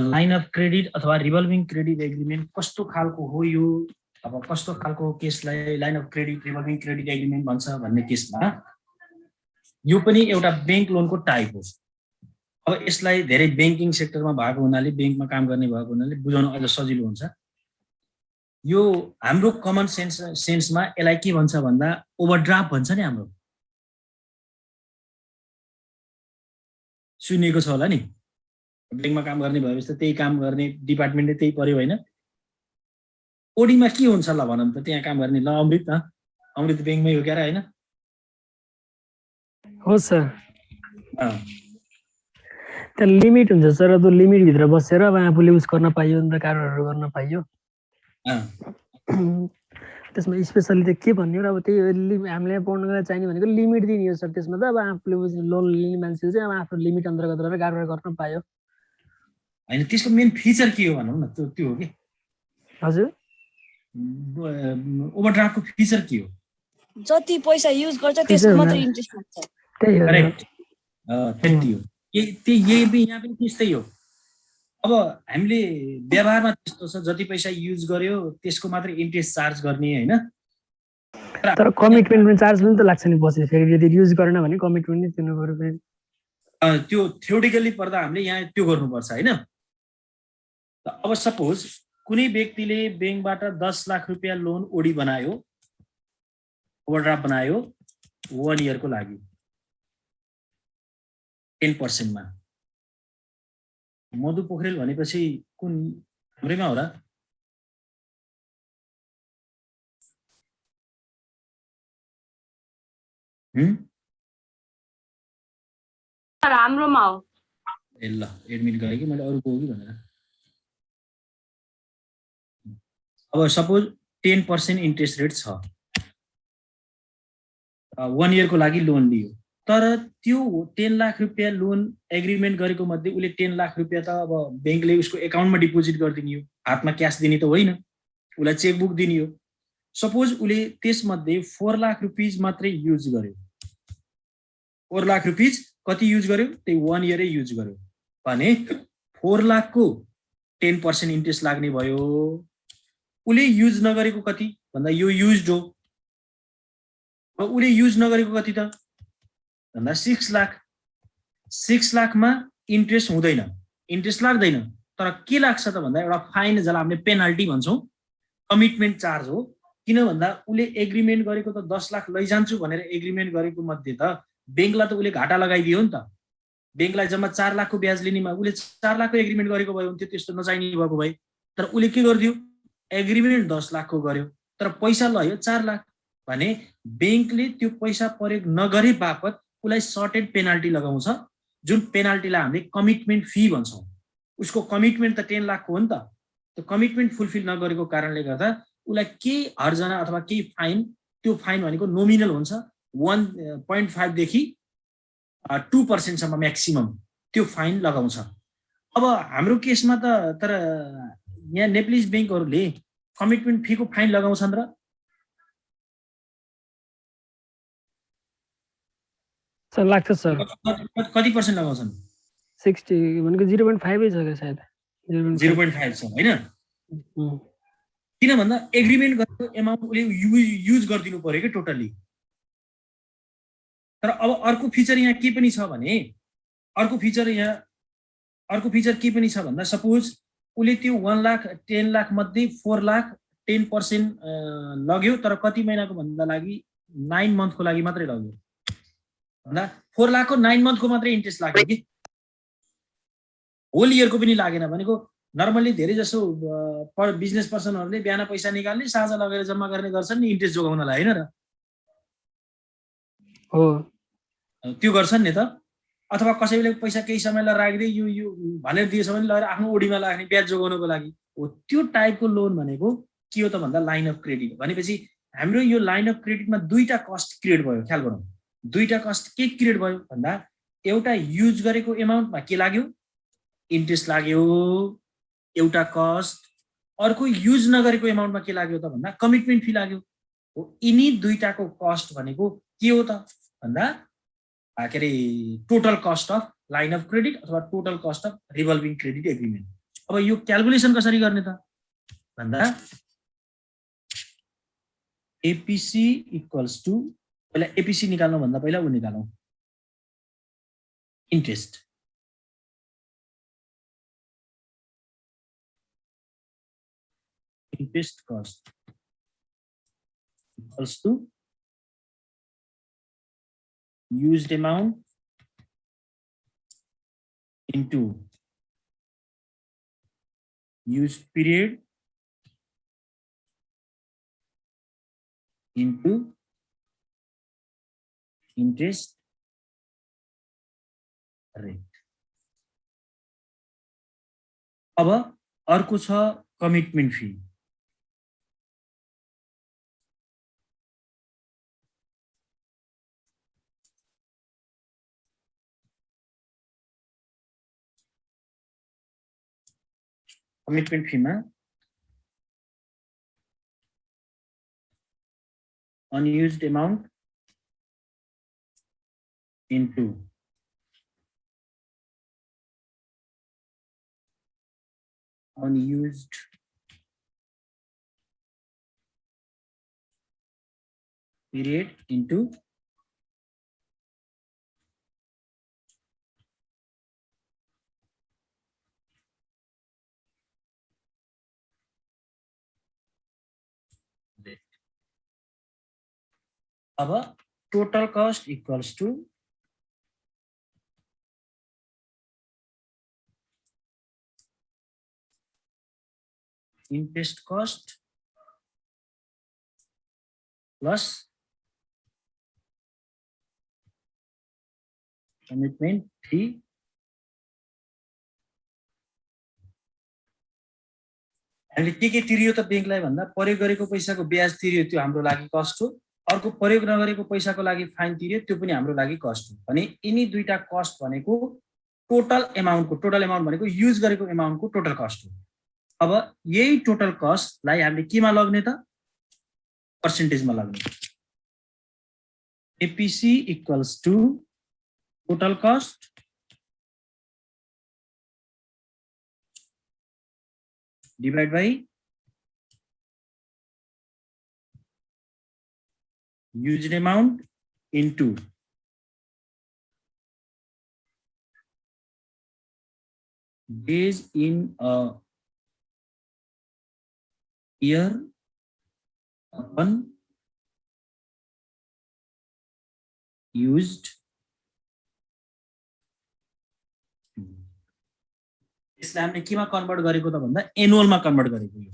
Line of credit अथवा revolving credit agreement कस्तो खालको हो यो, अब कस्तो खालको केसलाई line of credit revolving credit agreement भन्छ भन्ने केसमा यो पनि एउटा बैंक लोनको टाइप हो। अब यसलाई धेरै बैंकिङ सेक्टरमा भएको हुनाले, बैंकमा काम गर्ने भएको हुनाले बुझाउन अझ सजिलो हुन्छ। यो हाम्रो कमन सेन्समा यसलाई के भन्छ भन्दा ओभरड्राफ्ट भन्छ नि। हाम्रो सुनिएको छ होला नि, बैंकमा काम गर्ने भएपछि त त्यही काम गर्ने डिपार्टमेन्टले त्यही पर्यो हैन। ओडीमा के हुन्छ ल भनौँ त, त्यहाँ काम गर्ने ल अमृत बैंकमै हो क्यारा हैन? हो सर। त्यहाँ लिमिट हुन्छ सर, त्यो लिमिट भित्र बसेर अब आफूले उस गर्न पाइयो नि त, कारोबारहरू गर्न पाइयो। त्यसमा स्पेसली त के भन्ने हो, अब त्यही हामीले पढ्नलाई चाहिने भनेको लिमिट दिने हो सर। त्यसमा त अब आफूले लोन लिने मान्छेले चाहिँ अब आफ्नो लिमिट अन्तर्गत रहेर कारोबार गर्न पायो हैन। त्यसको मेन फिचर के हो भनौँ न, त्यो हो कि हजुर ओभरड्राफ्टको फिचर के हो? जति पैसा युज गर्छ त्यसको मात्र इन्ट्रेस्ट लाग्छ। त्यही हो। करेक्ट, त्यति हो। यही यहाँ पनि त्यस्तै हो। अब हामीले व्यवहारमा त्यस्तो छ, जति पैसा युज गर्यो त्यसको मात्र इन्ट्रेस्ट चार्ज गर्ने हैन। तर कमिटमेन्ट पनि चार्ज पनि त लाग्छ नि पछि, फेरि यदि युज गरेन भने कमिटमेन्ट नि दिनु पर्यो फेरि। त्यो थ्योरिटिकली पर्दा हामीले यहाँ त्यो गर्नुपर्छ हैन। अब सपोज कुनै व्यक्तिले बैंकबाट 10 लाख रुपैयाँ लोन ओडी बनायो, ओभरड्राफ्ट बनायो 1 इयरको लागि 10% मा। मधु पोखरेल भनेपछि कुन हाम्रैमा हो र? हाम्रोमा हो। ए ल एडमिट गरेँ कि मैले, अरूको हो कि भनेर। अब सपोज 10% इन्ट्रेस्ट रेट छ, 1 इयरको लागि लोन लियो। तर त्यो 10 लाख रुपैयाँ लोन एग्रिमेन्ट गरेको मध्ये उसले 10 लाख रुपैयाँ त अब बैंकले उसको एकाउन्टमा डिपोजिट गरिदिने हो, हातमा क्यास दिने त होइन, उसलाई चेकबुक दिने हो। सपोज उसले त्यसमध्ये 4 लाख रुपीज मात्रै युज गर्यो। 4 लाख रुपीज कति युज गर्यो? त्यही 1 इयरै युज गर्यो भने 4 लाखको 10% इन्ट्रेस्ट लाग्ने भयो। उसले युज नगरेको कति भन्दा यो युज्ड हो। अब उसले युज नगरेको कति त भन्दा 6 लाख। 6 लाखमा इन्ट्रेस्ट हुँदैन, इन्ट्रेस्ट लाग्दैन। तर के लाग्छ त भन्दा एउटा फाइन, जसलाई हामीले पेनाल्टी भन्छौँ, कमिटमेन्ट चार्ज हो। किन भन्दा उसले एग्रिमेन्ट गरेको त 10 लाख लैजान्छु भनेर एग्रिमेन्ट गरेको मध्ये त बैंकलाई त उसले घाटा लगाइदियो नि त। बैंकलाई जम्मा 4 लाखको ब्याज लिनेमा उसले 4 लाखको एग्रिमेन्ट गरेको भए हुन्थ्यो, त्यस्तो नचाहिने भएको भए। तर उसले के गरिदियो? एग्रिमेन्ट 10 लाखको गर्यो, तर पैसा लयो 4 लाख भने बैंकले त्यो पैसा प्रयोग नगरे बापत उसलाई सर्टेड पेनाल्टी लगाउँछ, जुन पेनाल्टीलाई हामीले कमिटमेन्ट फी भन्छौँ। उसको कमिटमेन्ट त 10 लाखको हो नि त। त्यो कमिटमेन्ट फुलफिल नगरेको कारणले गर्दा उसलाई केही हर्जना अथवा केही फाइन, त्यो फाइन भनेको नोमिनल हुन्छ, 1.5 देखि 2% सम्म म्याक्सिमम त्यो फाइन लगाउँछ। अब हाम्रो केसमा त तर यहाँ नेप्लिज बैंकहरूले कमिटमेन्ट फीको फाइन लगाउँछन् र? सर लाग्छ सर। कति % लगाउँछन्? 60 भनेको 0.5 छ सायद। 0.5 छ हैन? किन भन्दा एग्रिमेन्ट गरेको एमाउन्ट उसले युज गरिदिनु पर्यो कि टोटली। तर अब अर्को फिचर यहाँ के पनि छ भने, अर्को फिचर के पनि छ भन्दा सपोज उसले त्यो 1 लाख 10 लाख मध्ये 4 लाख 10% लग्यो, तर कति महिनाको भन्दा लागि 9 मन्थको लागि मात्रै लग्यो भन्दा 4 लाखको 9 मन्थको मात्रै इन्ट्रेस्ट लाग्यो कि होल इयरको पनि लागेन। भनेको नर्मली धेरै जसो बिजनेस पर्सनहरूले बिहान पैसा निकाल्ने, साँझ लगेर जम्मा गर्ने गर्छन् नि इन्ट्रेस्ट जोगाउनलाई हैन र? हो, त्यो गर्छन् नि त। अथवा कसैले पैसा केही समयलाई राख्दै यो भनेर दिएछ भने लगेर आफ्नो ओडीमा लाग्ने ब्याज जोगाउनको लागि हो। त्यो टाइपको लोन भनेको के हो त भन्दा लाइन अफ क्रेडिट। भनेपछि हाम्रो यो लाइन अफ क्रेडिटमा दुईटा कस्ट क्रिएट भयो, ख्याल गरौँ। दुईटा कस्ट के क्रिएट भयो भन्दा एउटा युज गरेको एमाउन्टमा के लाग्यो? इन्ट्रेस्ट लाग्यो, एउटा कस्ट। अर्को युज नगरेको एमाउन्टमा के लाग्यो त भन्दा कमिटमेन्ट फी लाग्यो। हो, यिनी दुईटाको कस्ट भनेको के हो त भन्दा के अरे total cost of line of credit अथवा total cost of revolving credit agreement. अब यो क्याल्कुलेसन कसरी गर्ने त भन्दा एपीसी इक्वल्स टु पहिला एपीसी निकाल्नु भन्दा पहिला उ निकालौं interest cost equals to used amount into used period into interest rate. अब अर्को छ कमिटमेन्ट फी कमिटमेन्ट फीमा unused amount into unused period into अब total cost equals to interest cost plus commitment fee हामीले के तिरियो त बैंकलाई भन्दा प्रयोग गरेको पैसाको ब्याज तिरियो त्यो हाम्रो लागि कस्ट हो अर्को प्रयोग नगरेको पैसाको लागि फाइन तिर्यो त्यो पनि हाम्रो लागि कस्ट हो भने यिनी दुईटा कस्ट भनेको टोटल एमाउन्ट भनेको युज गरेको एमाउन्टको टोटल कस्ट हो अब यही टोटल कस्टलाई हामीले केमा लग्ने त पर्सेन्टेजमा लग्ने APC equals to total cost divide by used amount into days in a year upon used यसलाई हामीले केमा कन्भर्ट गरेको त भन्दा एनुअलमा कन्भर्ट गरेको यो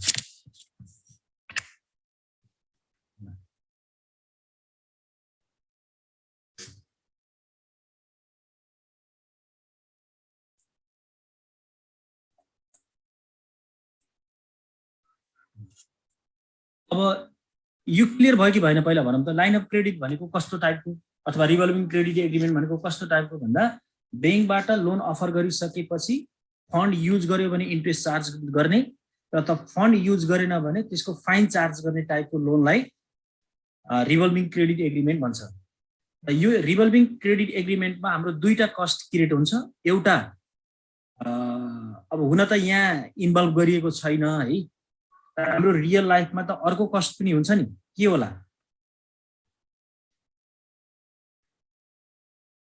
अब यो क्लियर भयो कि भएन पहिला भनौँ त लाइन अफ क्रेडिट भनेको कस्तो टाइपको अथवा रिभल्भिङ क्रेडिट एग्रिमेन्ट भनेको कस्तो टाइपको भन्दा बैंकबाट लोन अफर गरिसकेपछि फन्ड युज गर्यो भने इन्ट्रेस्ट चार्ज गर्ने र त फन्ड युज गरेन भने त्यसको फाइन चार्ज गर्ने टाइपको लोनलाई रिभल्भिङ क्रेडिट एग्रिमेन्ट भन्छ र यो रिभल्भिङ क्रेडिट एग्रिमेन्टमा हाम्रो दुईटा कस्ट क्रिएट हुन्छ एउटा अब हुन त यहाँ इन्भल्भ गरिएको छैन है तर हाम्रो रियल लाइफमा त अर्को कस्ट पनि हुन्छ नि के होला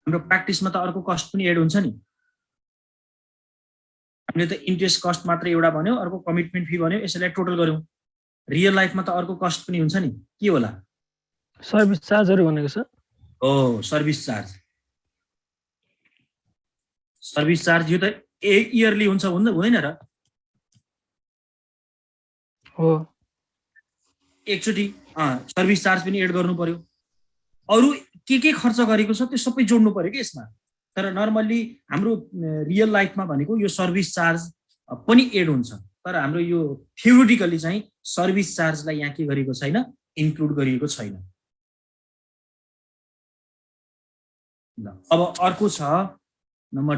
हाम्रो प्र्याक्टिसमा त अर्को कस्ट पनि एड हुन्छ नि हामीले त इन्ट्रेस्ट कस्ट मात्र एउटा भन्यो अर्को कमिटमेन्ट फी भन्यो यसैलाई टोटल गर्यौं रियल लाइफमा त अर्को कस्ट पनि हुन्छ नि के होला सर्भिस चार्जहरु भनेको छ हो सर्भिस चार्ज यो त इयरली हुन्छ हुँदैन र हो एकचोटी सर्भिस चार्ज पनि एड गर्नु पर्यो अरु के खर्च गरेको छ त्यो सबै जोड्नु पर्यो के यसमा तर नर्मली हाम्रो रियल लाइफमा भनेको यो सर्भिस चार्ज पनि एड हुन्छ तर हाम्रो यो थ्योरेटिकली चाहिँ सर्भिस चार्जलाई यहाँ के गरेको छैन इन्क्लुड गरिएको छैन ल अब अर्को छ नम्बर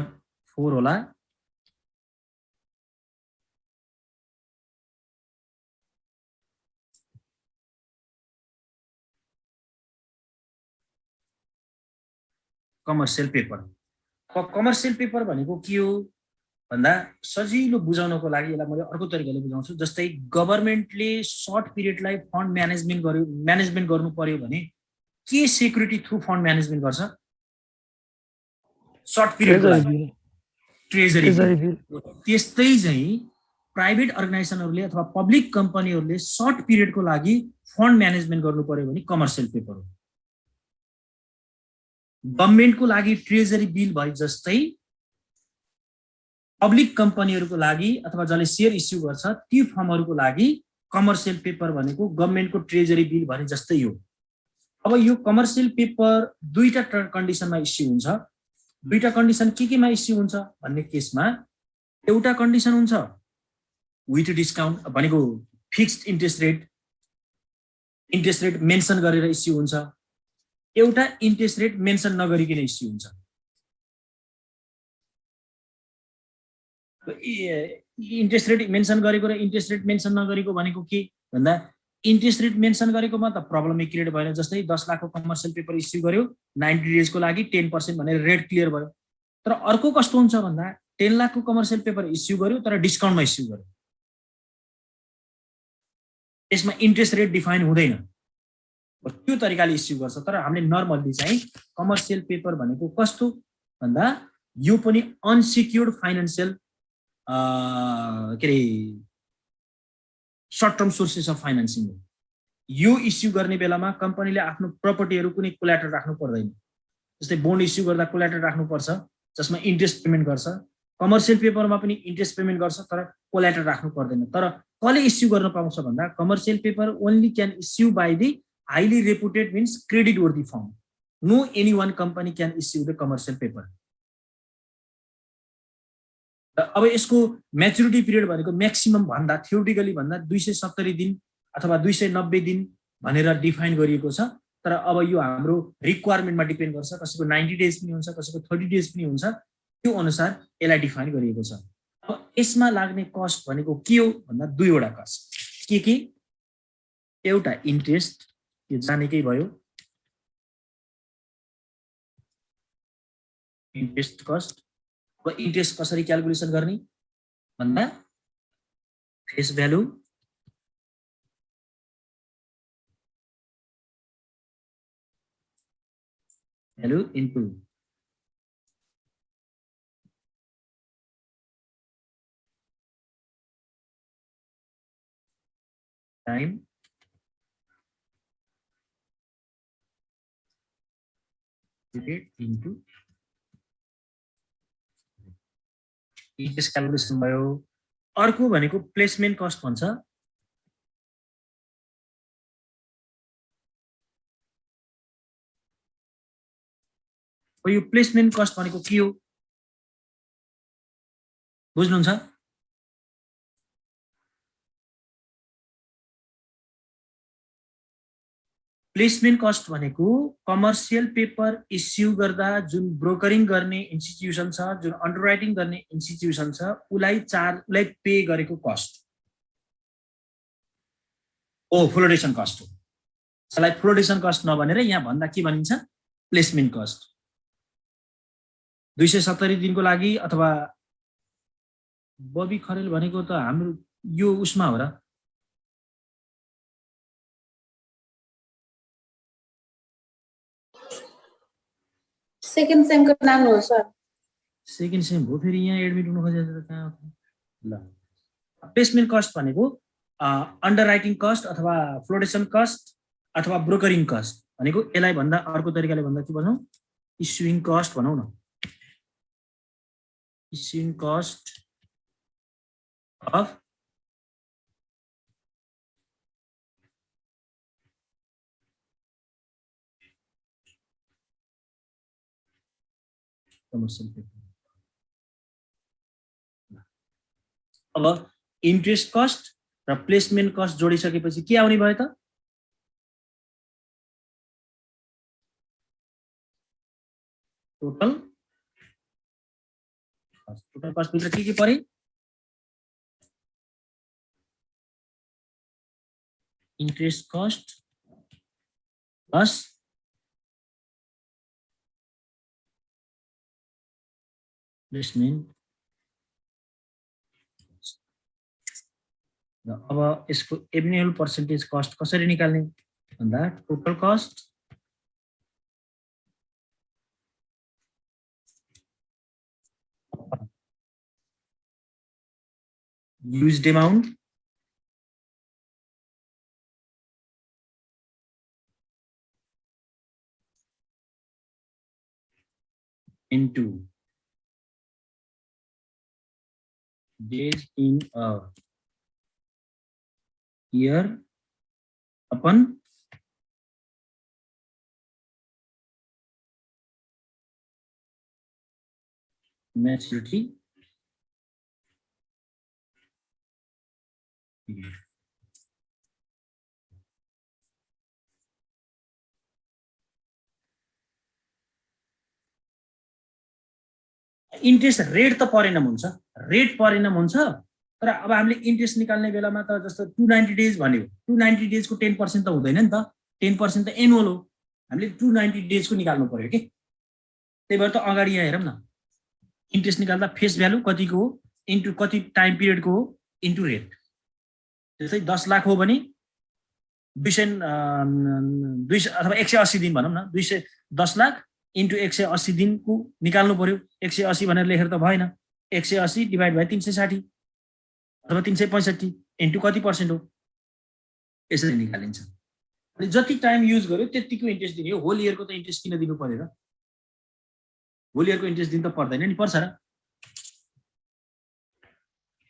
4 होला कमर्शियल पेपर कमर्शियल पेपर भनेको के हो भन्दा सजिलो बुझाउनको लागि यसलाई मैले अर्को तरिकाले बुझाउँछु। जस्तै गभर्नमेन्टले सर्ट पिरियडलाई फन्ड म्यानेजमेन्ट गर्नु पर्यो भने के सेक्युरिटी थ्रु फन्ड म्यानेजमेन्ट गर्छ? सर्ट पिरियडको लागि ट्रेजरी बिल। त्यस्तै चाहिँ प्राइभेट अर्गनाइजेसनहरूले अथवा पब्लिक कम्पनीहरूले सर्ट पिरियडको लागि फन्ड म्यानेजमेन्ट गर्नु पर्यो भने कमर्सियल पेपर हो। गभर्नमेन्टको लागि ट्रेजरी बिल भए जस्तै पब्लिक कम्पनीहरूको लागि अथवा जसले सेयर इस्यु गर्छ ती फर्महरूको लागि कमर्सियल पेपर भनेको गभर्नमेन्टको ट्रेजरी बिल भने जस्तै हो। अब यो कमर्सियल पेपर दुईटा कन्डिसनमा इस्यु हुन्छ। दुईटा कन्डिसन केमा इस्यु हुन्छ भन्ने केसमा एउटा कन्डिसन हुन्छ विथ डिस्काउन्ट भनेको फिक्स्ड इन्ट्रेस्ट रेट मेन्सन गरेर इस्यु हुन्छ। एउटा इन्ट्रेस्ट रेट मेन्सन नगरिकन इस्यु हुन्छ। इन्ट्रेस्ट रेट मेन्सन गरेको र इन्ट्रेस्ट रेट मेन्सन नगरेको भनेको के भन्दा इन्ट्रेस्ट रेट मेन्सन गरेकोमा त प्रब्लमै क्रिएट भएन। जस्तै 10 लाखको कमर्सियल पेपर इस्यु गर्यो 90 डेजको लागि 10% भनेर रेट क्लियर भयो। तर अर्को कस्तो हुन्छ भन्दा 10 लाखको कमर्सियल पेपर इस्यु गर्यो तर डिस्काउन्टमा इस्यु गर्यो। यसमा इन्ट्रेस्ट रेट डिफाइन हुँदैन। त्यो तरिकाले इस्यु गर्छ। तर हामीले नर्मल्ली चाहिँ कमर्सियल पेपर भनेको कस्तो भन्दा यो पनि unsecured financial short term sources of financing हो। यो इस्यु गर्ने बेलामा कम्पनीले आफ्नो प्रपर्टीहरू कुनै कोल्याटर राख्नु पर्दैन। जस्तै बोन्ड इस्यु गर्दा कोल्याटर राख्नुपर्छ जसमा इन्ट्रेस्ट पेमेन्ट गर्छ। कमर्सियल पेपरमा पनि इन्ट्रेस्ट पेमेन्ट गर्छ तर कोल्याटर राख्नु पर्दैन। तर कसले इस्यु गर्न पाउँछ भन्दा commercial paper only can issue by the highly reputed means credit worthy firm. No any one company can issue the commercial paper. अब यसको म्याच्युरिटी पिरियड भनेको म्याक्सिमम भन्दा थ्योरिटिकली भन्दा 270 दिन अथवा 290 दिन भनेर डिफाइन गरिएको छ। तर अब यो हाम्रो रिक्वायरमेन्टमा डिपेन्ड गर्छ। कसैको 90 डेज पनि हुन्छ, कसैको 30 डेज पनि हुन्छ। त्यो अनुसार यसलाई डिफाइन गरिएको छ। अब यसमा लाग्ने कस्ट भनेको के हो भन्दा दुईवटा कस्ट के एउटा इन्ट्रेस्ट यो जानेकै भयो इन्ट्रेस्ट कस्ट। अब इन्ट्रेस्ट कसरी क्याल्कुलेसन गर्ने भन्दा face value into time into interest calculation भयो। अर्को भनेको प्लेसमेन्ट कस्ट भन्छ। यो प्लेसमेन्ट कस्ट भनेको के हो बुझ्नुहुन्छ? प्लेसमेन्ट कस्ट भनेको कमर्सियल पेपर इस्यु गर्दा जुन ब्रोकरिङ गर्ने इन्स्टिट्युसन छ, जुन अन्डरराइटिङ गर्ने इन्स्टिट्युसन छ, उसलाई पे गरेको कस्ट हो, फ्लोटेसन कस्ट हो। यसलाई फ्लोटेसन कस्ट नभनेर यहाँ भन्दा के भनिन्छ प्लेसमेन्ट कस्ट। 270 दिनको लागि अथवा बबी खरेल भनेको त हाम्रो यो उसमा हो र सेकेन्ड सेमको नाम हो सर। सेकेन्ड सेम हो फेरि यहाँ एडमिट हुनु खोजेछ त कहाँ ल। प्लेसमेन्ट कस्ट भनेको अन्डरराइटिङ कस्ट अथवा फ्लोटेसन कस्ट अथवा ब्रोकरिङ कस्ट भनेको यसलाई भन्दा अर्को तरिकाले भन्दा के भनौँ इस्युइङ कस्ट भनौँ न। Issuing cost of commercial paper. अब इन्ट्रेस्ट कस्ट र प्लेसमेन्ट कस्ट जोडिसकेपछि के आउने भयो त टोटल कस्ट भित्र के परे इन्ट्रेस्ट कस्ट प्लस प्लेसमेन्ट र अब यसको एनुअल पर्सेन्टेज कस्ट कसरी निकाल्ने भन्दा total cost used amount into days in a year upon maturity period. Interest rate त परिणाम हुन्छ, रेट परिणाम हुन्छ, तर अब हामीले इन्ट्रेस्ट निकाल्ने बेलामा त जस्तो 290 डेज भन्यो, 290 डेजको 10% त हुँदैन नि त, 10% त एनुअल हो, हामीले 290 डेजको निकाल्नु पर्यो के। त्यही भएर त अगाडि यहाँ हेरौँ न, इन्ट्रेस्ट निकाल्दा फेस भ्यालु कतिको हो इन्टु कति टाइम पिरियडको हो इन्टु रेट। जस्तै 10 लाख हो भने 200 अथवा 180 दिन भनौँ न, 10 लाख इन्टु 180 दिनको निकाल्नु पर्यो। 180 भनेर लेखेर त भएन, 180 डिभाइड बाई 360 अथवा 365 इन्टु कति पर्सेन्ट हो, यसरी निकालिन्छ। अनि जति टाइम युज गर्यो त्यतिको इन्ट्रेस्ट दिने हो। होल इयरको त इन्ट्रेस्ट किन दिनु पर्यो र, होल इयरको इन्ट्रेस्ट दिनु त पर्दैन नि, पर्छ र।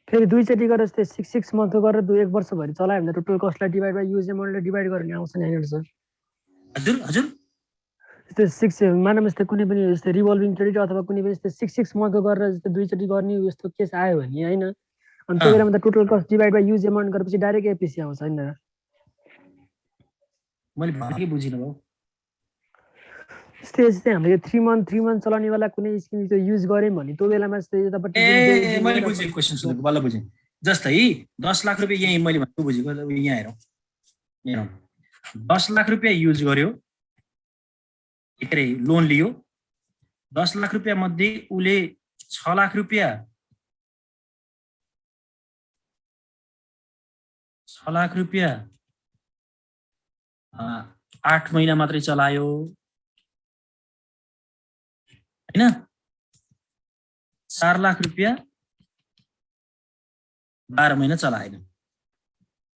फेरि दुईचोटि गरेर जस्तै 6 मन्थको गरेर 1 वर्षभरि चलायो भने टोटल कस्टलाई डिभाइड बाई युज एमाउन्टले डिभाइड गर्ने आउँछ नि होइन सर? हजुर हजुर, जस्तै 6 मानौँ जस्तै कुनै पनि जस्तै रिभल्भिङ क्रेडिट अथवा कुनै पनि जस्तै 6 मन्थको गरेर जस्तै दुईचोटि गर्ने यस्तो केस आयो भने होइन, अनि त्यो बेलामा त total cost divide by use amount गरेपछि डाइरेक्ट एपिसी आउँछ होइन र? मैले के बुझिनँ भयो। जस्तै हामीले 3 मन्थ चलाउनेवाला कुनै स्किम त्यो युज गऱ्यौँ भने त्यो बेलामा जस्तै यतापट्टि मैले बुझेँ क्वेसन सुनेको, बल्ल बुझेँ। जस्तै 10 लाख रुपियाँ यहीँ मैले भनेको बुझेको, यहाँ हेरौँ, 10 लाख रुपियाँ युज गर्यो, के अरे लोन लियो, 10 लाख रुपियाँ मध्ये उसले 6 लाख रुपियाँ 8 महिना मात्रै चलायो हैन, 4 लाख रुपियाँ 12 महिना चलाएन।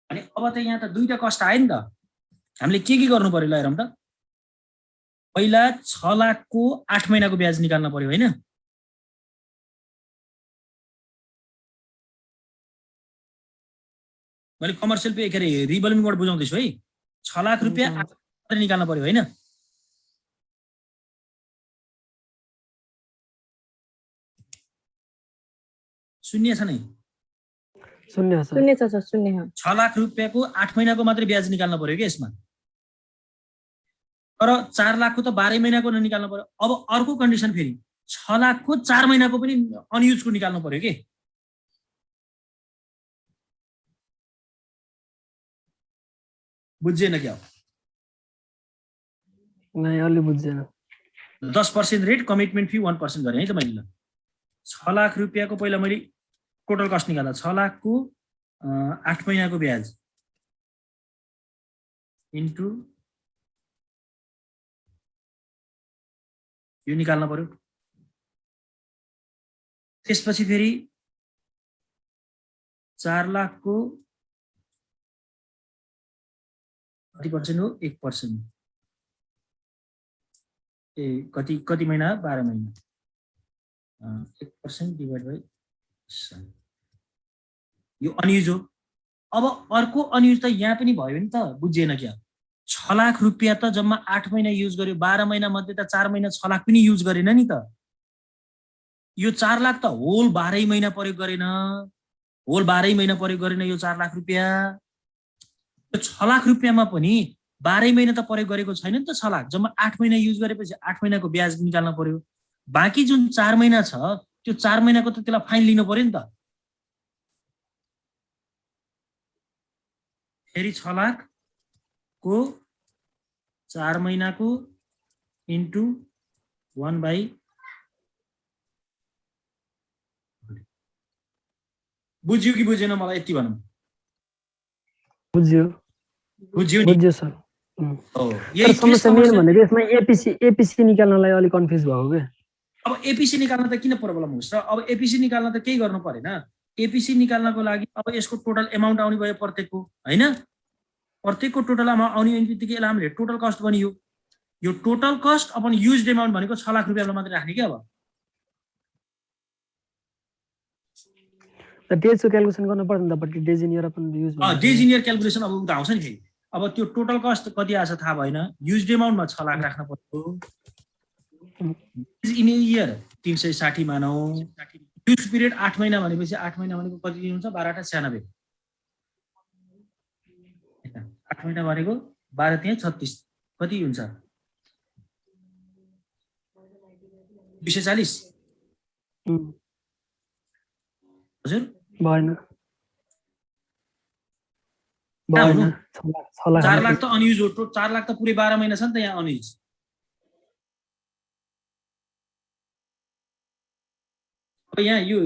अनि अब त यहाँ त दुईटा कस्ट आयो नि त, हामीले के गर्नु पर्यो ल हेरौँ त। पहिला 6 लाखको 8 महिनाको ब्याज निकाल्न पर्यो हैन, मैले कमर्सियल पे के अरे रिभल्भिङबाट बुझाउँदैछु है। 6 लाख रुपियाँ 8 मात्रै निकाल्न पर्यो हैन। शून्य छ नै, शून्य छ सर, शून्य। 6 लाख रुपियाँको 8 महिनाको मात्रै ब्याज निकाल्न पर्यो कि यसमा, तर 4 लाखको त 12 महिनाको निकाल्न पर्यो। अब अर्को कन्डिसन फेरि 6 लाखको 4 महिनाको पनि अनयुजको निकाल्नु पर्यो के। बुझ्दैन क्या? नै अलि बुझ्दैन। 10% रेट, कमिटमेन्ट फी 1% गरेँ है त मैले। 6 लाख रुपियाँको पहिला मैले टोटल कस्ट निकाल्दा 6 लाखको 8 महिनाको ब्याज इन्टु यो निकाल्न पर्यो। त्यसपछि फेरि 4 लाखको कति पर्सेन्ट हो, 1%, कति महिना, 12 महिना, 1% डिभाइड बाई 7, यो अनयुज हो। अब अर्को अनयुज त यहाँ पनि भयो नि त, बुझिएन क्या? 6 लाख रुपियाँ त जम्मा 8 महिना युज गर्यो, 12 महिना मध्ये त 4 महिना 6 लाख पनि युज गरेन नि त। यो 4 लाख त होल 12 महिना प्रयोग गरेन, होल 12 महिना प्रयोग गरेन यो 4 लाख रुपियाँ। यो 6 लाख रुपियाँमा पनि 12 महिना त प्रयोग गरेको छैन नि त। 6 लाख जम्मा 8 महिना युज गरेपछि 8 महिनाको ब्याज निकाल्न पर्यो। बाँकी जुन 4 महिना छ त्यो 4 महिनाको त त्यसलाई फाइन लिनु पर्यो नि त। फेरि 6 लाखको 4 महिनाको इन्टु 1/, बुझ्यो कि बुझेन मलाई यति भनौँ। बुझ्यो बुझ्यो नि बुझ्यो सर हो तर यही केस समस्या मेन कमर्सियल भनेको यसमा एपिसी निकाल्नलाई अलिक कन्फ्युज भएको के अब एपिसी निकाल्न त किन प्रब्लम हुन्छ र अब एपिसी निकाल्न त केही गर्नु परेन एपिसी निकाल्नको लागि अब यसको टोटल एमाउन्ट आउने भयो प्रत्येकको हैन प्रत्येकको टोटल अमाउन्ट आउने बित्तिकै यसलाई हामीले टोटल कस्ट बनियो यो total cost upon used amount भनेको 6 लाख रुपैयाँलाई मात्रै राख्ने के अब त डेजको क्याल्कुलेसन गर्नु पर्दैन त but days in year upon use days in year calculation अब उता आउँछ नि फेरि अब त्यो टोटल कस्ट कति आछ थाहा भएन युज्ड एमाउन्टमा 6 लाख राख्न पर्यो डेज इन इयर 360 मानौ युज पिरियड 8 महिना भनेपछि 8 महिना भनेको कति दिन हुन्छ 12 टा 96 8 महिना भनेको 12 त्यहाँ 36 कति हुन्छ 240 हजुर भएन 4 लाख त अनयुज हो 4 लाख त पुरै 12 महिना छ नि त यहाँ अनयुज अब यहाँ यो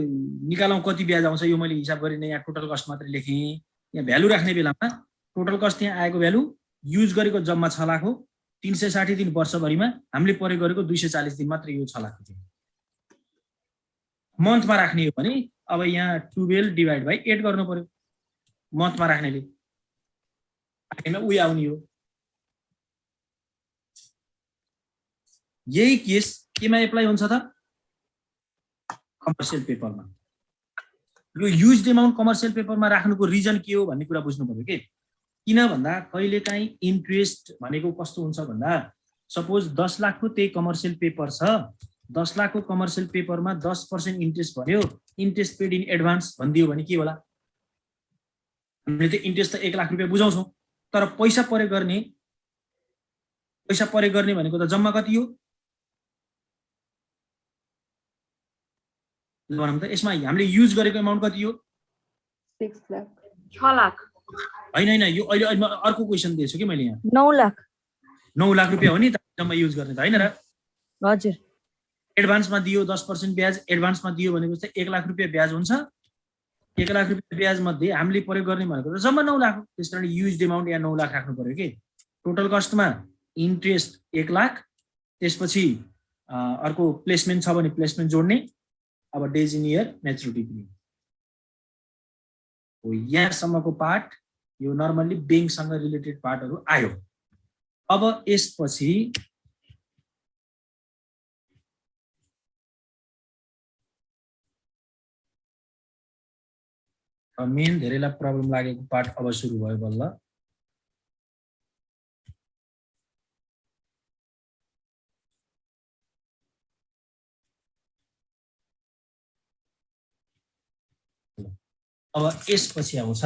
निकालौँ कति ब्याज आउँछ यो मैले हिसाब गरिने यहाँ टोटल कस्ट मात्रै लेखेँ यहाँ भ्यालु राख्ने बेलामा टोटल कस्ट यहाँ आएको भ्यालु युज गरेको जम्मा 6 लाख हो 360 दिन वर्षभरिमा हामीले प्रयोग गरेको 240 दिन मात्र यो 6 लाख रुपैयाँ मन्थमा राख्ने हो भने अब यहाँ 12 डिभाइड बाइ 8 गर्नु पर्यो मन्थमा राख्नेले आखिरमा उही आउने हो यही केस केमा एप्लाई हुन्छ त कमर्सियल पेपरमा यो युज्ड एमाउन्ट कमर्सियल पेपरमा राख्नुको रिजन के हो भन्ने कुरा बुझ्नु पर्यो के किन भन्दा कहिलेकाहीँ इन्ट्रेस्ट भनेको कस्तो हुन्छ भन्दा सपोज 10 लाखको त्यही कमर्सियल पेपर छ 10 लाखको कमर्सियल पेपरमा 10% इन्ट्रेस्ट भर्यो इन्ट्रेस्ट पेड इन एडभान्स भनिदियो भने के होला हामीले त इन्ट्रेस्ट त 1 लाख रुपैयाँ बुझाउँछौँ तर पैसा प्रयोग गर्ने भनेको त जम्मा कति हो भनौँ त यसमा हामीले युज गरेको एमाउन्ट कति हो 6 लाख 6 लाख होइन यो अहिले अर्को क्वेसन दिएछु कि मैले यहाँ 9 लाख 9 लाख रुपैयाँ हो नि जम्मा युज गर्ने त होइन र हजुर एडभान्समा दियो 10% ब्याज एडभान्समा दियो भनेको चाहिँ 1 लाख रुपैयाँ ब्याज हुन्छ 1 लाख रुपैयाँ ब्याज मध्ये हामीले प्रयोग गर्ने भनेको त जम्मा 9 लाख हो त्यसकारण युज्ड एमाउन्ट यहाँ 9 लाख राख्नु पर्यो के टोटल कस्टमा इन्ट्रेस्ट 1 लाख त्यसपछि अर्को प्लेसमेन्ट छ भने प्लेसमेन्ट जोड्ने अब days in year maturity period हो यहाँसम्मको पार्ट यो नर्मल्ली ब्याङ्कसँग रिलेटेड पार्टहरू आयो अब यसपछि मेन धेरैलाई प्रब्लम लागेको पार्ट अब सुरु भयो बल्ल अब यसपछि आउँछ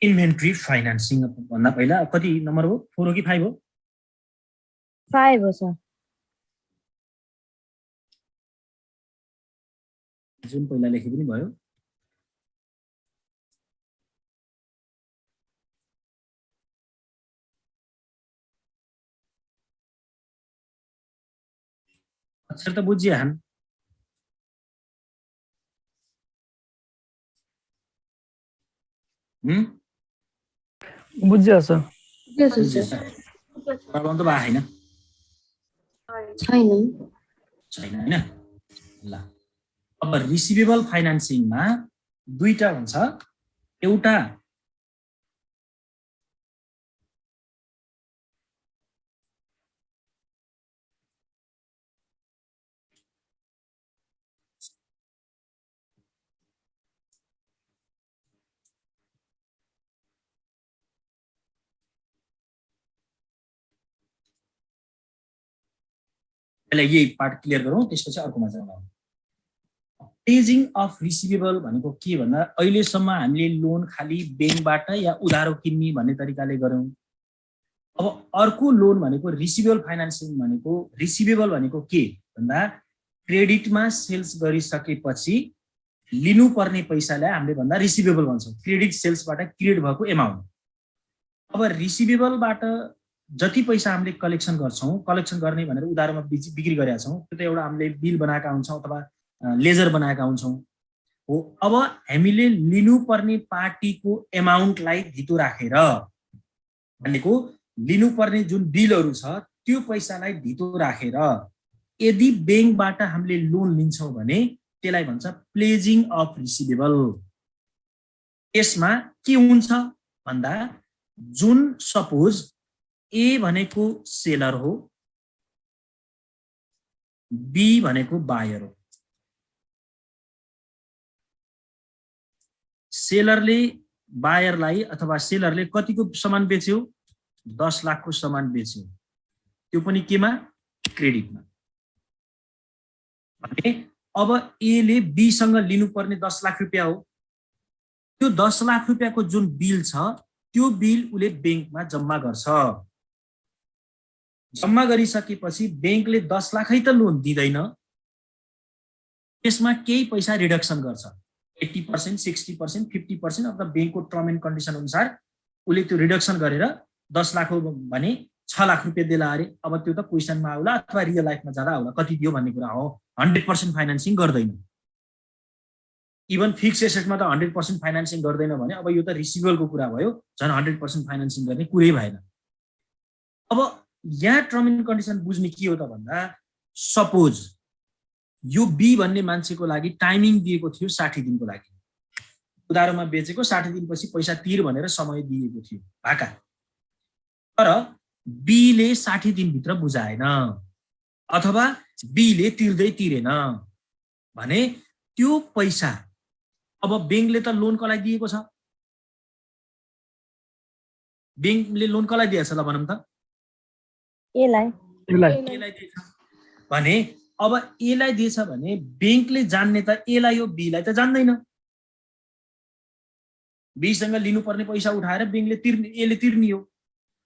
इन्भेन्ट्री फाइनान्सिङ भन्दा पहिला कति नम्बर हो 4 हो कि 5 हो 5 हो सर जुन पहिला लेखे पनि भयो अक्षर त बुझिए हान बुझ्यो सर प्रब्लम त भएको छैन हैन ल अब रिसिभेबल फाइनान्सिङमा दुईटा हुन्छ एउटा पहिला यही पार्ट क्लियर गरौँ त्यसपछि अर्कोमा जाउँ पेजिङ अफ रिसिभेबल भनेको के भन्दा अहिलेसम्म हामीले लोन खाली ब्याङ्कबाट या उधारो किन्ने भन्ने तरिकाले गर्यौं अब अर्को लोन भनेको रिसिभेबल फाइनान्सिङ भनेको रिसिभेबल भनेको के भन्दा क्रेडिटमा सेल्स गरिसकेपछि लिनुपर्ने पैसालाई हामीले भन्दा रिसिभेबल भन्छौँ क्रेडिट सेल्सबाट क्रिएट भएको एमाउन्ट अब रिसिभेबलबाट जति पैसा हामीले कलेक्सन गर्छौं कलेक्सन गर्ने भनेर उधारोमा बिक्री गरेका छौं त्यो त एउटा हामीले बिल बनाएका हुन्छौं अथवा लेजर बनाएका हुन्छौं हो। अब हामीले लिनुपर्ने पार्टीको एमाउन्टलाई धितो राखेर भनेको लिनुपर्ने जुन बिलहरू छ त्यो पैसालाई धितो राखेर यदि बैंकबाट हामीले लोन लिन्छौँ भने त्यसलाई भन्छ प्लेजिङ अफ रिसिभेबल। यसमा के हुन्छ भन्दा जुन सपोज ए भनेको सेलर हो, बी भनेको बायर हो। सेलरले बायरलाई अथवा सेलरले कतिको सामान बेच्यो? 10 लाखको सामान बेच्यो, त्यो पनि केमा? क्रेडिटमा। भने अब ए ले बी सँग लिनुपर्ने 10 लाख रुपैयाँ हो। त्यो 10 लाख रुपैयाँको जुन बिल छ त्यो बिल उले बैंकमा जम्मा गर्छ। जम्मा गरिसकेपछि बैंकले 10 लाखै त लोन दिँदैन, त्यसमा केही पैसा रिडक्सन गर्छ। 80%, 60%, 50% अफ द बैंकको टर्म एन्ड कन्डिसन अनुसार उले त्यो रिडक्सन गरेर 10 लाख हो भने 6 लाख रुपैयाँ देला अरे। अब त्यो त क्वेसनमा आउला अथवा रियल लाइफमा जाँदा आउला कति दियो भन्ने कुरा हो। 100% फाइनान्सिङ गर्दैन। इभन फिक्स एसेटमा त 100% फाइनान्सिङ गर्दैन भने अब यो त रिसिभेबलको कुरा भयो, झन् 100% फाइनान्सिङ गर्ने कुरै भएन। अब यहाँ टर्म एन्ड कन्डिसन बुझ्ने के हो त भन्दा सपोज यो बी भन्ने मान्छेको लागि टाइमिङ दिएको थियो 60 दिनको लागि, उधारोमा बेचेको 60 दिनपछि पैसा तिर भनेर समय दिएको थियो भाका। तर बी ले 60 दिनभित्र बुझाएन अथवा बी ले तिर्दै तिरेन भने त्यो पैसा अब बैंकले त लोन कसलाई दिएको छ? बैंकले लोन कसलाई दिएछ ल भनौँ त? एलाई दिएछ भने अब एलाई दिएछ भने बैंकले जान्ने त एलाई हो, बीलाई त जान्दैन। बीसँग लिनुपर्ने पैसा उठाएर बैंकले तिर्ने, एले तिर्ने हो।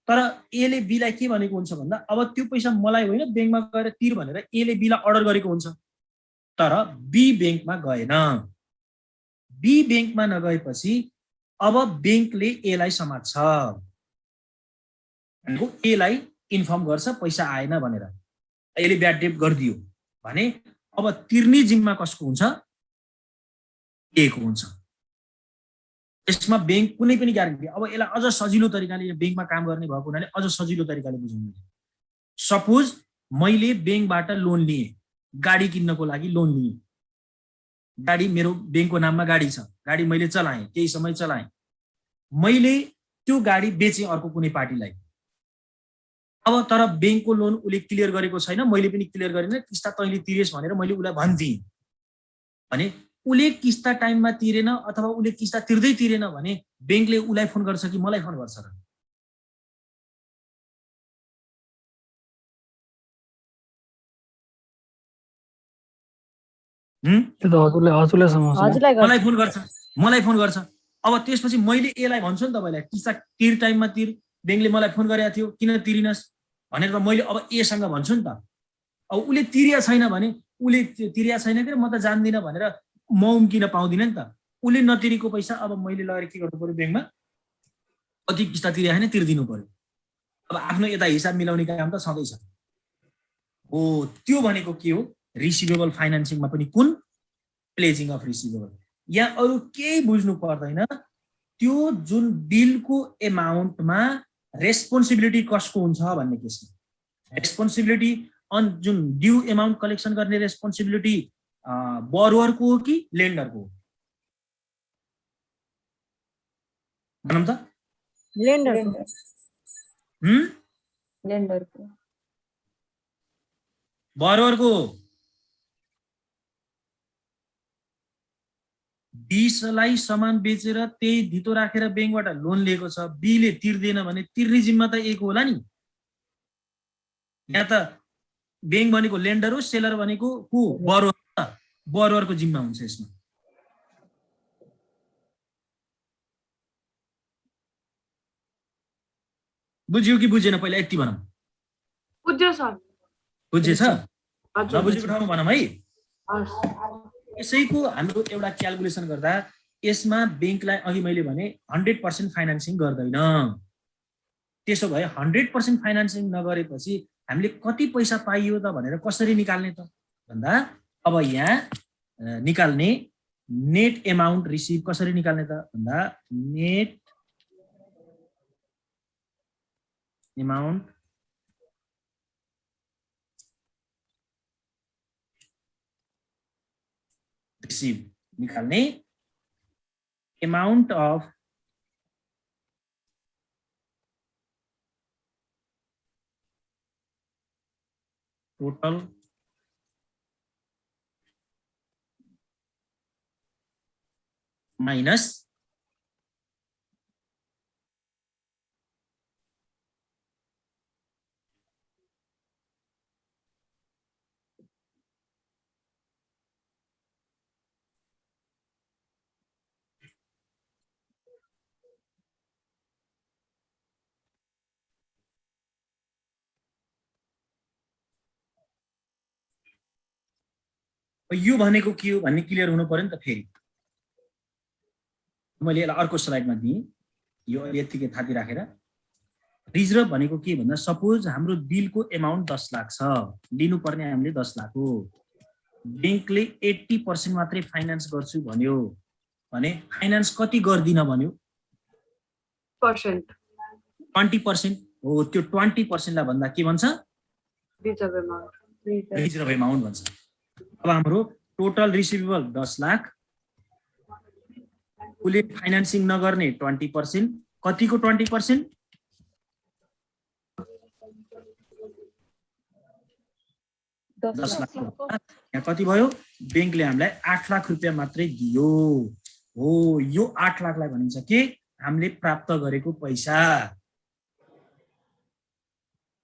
तर एले बीलाई के भनेको हुन्छ भन्दा अब त्यो पैसा मलाई होइन बैंकमा गएर तिर भनेर एले बीलाई अर्डर गरेको हुन्छ। तर बी बैंकमा गएन। बी बैंकमा नगएपछि अब बैंकले एलाई समात्छ, एलाई इन्फर्म गर्छ पैसा आएन भनेर। एले ब्याड डेट गरिदियो भने अब तिर्ने जिम्मा कसको हुन्छ? ए को हुन्छ। यसमा बैंक कुनै पनि ग्यारेन्टी। अब यसलाई अझ सजिलो तरिकाले बैंकमा काम गर्ने भएको हुनाले अझ सजिलो तरिकाले बुझाउनु। सपोज मैले बैंकबाट लोन लिएँ, गाडी किन्नको लागि लोन लिएँ। गाडी मेरो बैंकको नाममा गाडी छ, गाडी मैले चलाएँ, केही समय चलाएँ। मैले त्यो गाडी बेचेँ अर्को कुनै पार्टीलाई। अब तर बैंकको लोन उले क्लियर गरेको छैन, मैले पनि क्लियर गरिन, किस्ता तैँले तिरेस् भनेर मैले उलाई भनिदिएँ भने उले किस्ता टाइममा तिरेन अथवा उले किस्ता तिर्दै तिरेन भने बैंकले उलाई फोन गर्छ कि मलाई फोन गर्छ र? त्यो त हजुरलाई समस्या। मलाई फोन गर्छ। अब त्यसपछि मैले एलाई भन्छु नि तपाईँलाई किस्ता तिर टाइममा तिर, बैंकले मलाई फोन गरेको थियो किन तिरिनस् भनेर मैले अब एसँग भन्छु नि त। अब उले तिरिया छैन भने उले तिरिया छैन कि म त जान्दिनँ भनेर म उम्किन पाउँदिनँ नि त। उले नतिरेको पैसा अब मैले लगेर के गर्नु पर्यो? बैंकमा कति किस्ता तिरेको छैन तिर्दिनु पर्यो। अब आफ्नो यता हिसाब मिलाउने काम त सधैँ छ हो। त्यो भनेको के हो? रिसिभेबल फाइनान्सिङमा पनि कुन? प्लेजिङ अफ रिसिभेबल। यहाँ अरू केही बुझ्नु पर्दैन। त्यो जुन बिलको एमाउन्टमा रेस्पोन्सिबिलिटी कसको हुन्छ भन्ने केसमा रेस्पोन्सिबिलिटी अन जुन ड्यू एमाउन्ट कलेक्सन गर्ने रेस्पोन्सिबिलिटी बोरोवरको हो कि लेन्डरको हो? भनौँ त। लेन्डरको बोरोवरको। 20 लाई सामान बेचेर त्यही धितो राखेर बैंकबाट लोन लिएको छ, बीले तिर्दैन भने तिर्ने जिम्मा त एक होला नि। यहाँ त बैंक भनेको लेन्डर हो, सेलर भनेको को? बोरोवर। बोरोवरको जिम्मा हुन्छ यसमा। बुझ्यो कि बुझेन पहिला यति भनौँ? बुझ्यो सर। बुझेछ? नबुझेको ठाउँमा भनौँ है। यसैको हाम्रो एउटा क्यालकुलेसन गर्दा यसमा बैंकलाई अघि मैले भने 100% फाइनान्सिङ गर्दैन। त्यसो भए 100% फाइनान्सिङ नगरेपछि हामीले कति पैसा पाइयो त भनेर कसरी निकाल्ने त भन्दा अब यहाँ निकाल्ने नेट एमाउन्ट रिसिभ कसरी निकाल्ने त भन्दा नेट एमाउन्ट रिसिभ निकाल्ने एमाउन्ट अफ टोटल माइनस यो भनेको के हो भन्ने क्लियर हुनु पर्यो नि त। फेरि मैले यसलाई अर्को स्लाइडमा दिएँ, यो यतिकै थाती राखेर। रिजर्भ भनेको के भन्दा सपोज हाम्रो बिलको एमाउन्ट 10 लाख छ, लिनुपर्ने हामीले 10 लाख हो, ब्याङ्कले 80% मात्रै फाइनान्स गर्छु भन्यो भने फाइनान्स कति गर्दिन भन्यो? 20% हो। त्यो 20% लाई भन्दा के भन्छ? रिजर्भ एमाउन्ट भन्छ। अब हाम्रो टोटल रिसिभेबल 10 लाख, उसले फाइनान्सिङ नगर्ने 20%, कतिको 20%? 10 लाख। यहाँ कति भयो? ब्याङ्कले हामीलाई 8 लाख रुपियाँ मात्रै दियो हो। यो 8 लाखलाई भनिन्छ के? हामीले प्राप्त गरेको पैसा।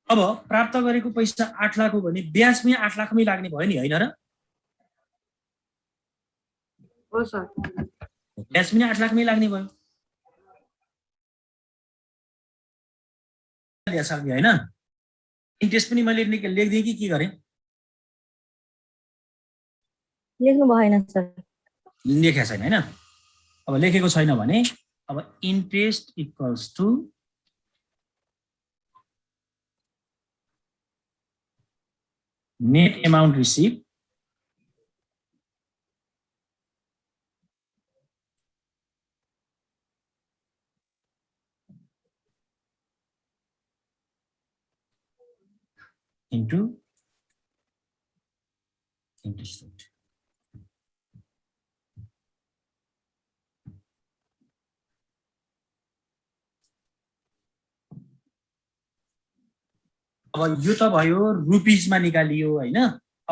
अब प्राप्त गरेको पैसा 8 लाख हो भने ब्याज पनि 8 लाखमै लाग्ने भयो नि, होइन र? हो सर। ब्याज पनि 8 लाखमै लाग्ने भयो, होइन? इन्ट्रेस्ट पनि मैले लेखिदिएँ कि के गरेँ? लेख्नु भएन सर। लेखेको छैन, होइन? अब लेखेको छैन भने अब interest equals to net amount receive into interest rate. अब यो त भयो रुपिसमा निकालियो, होइन?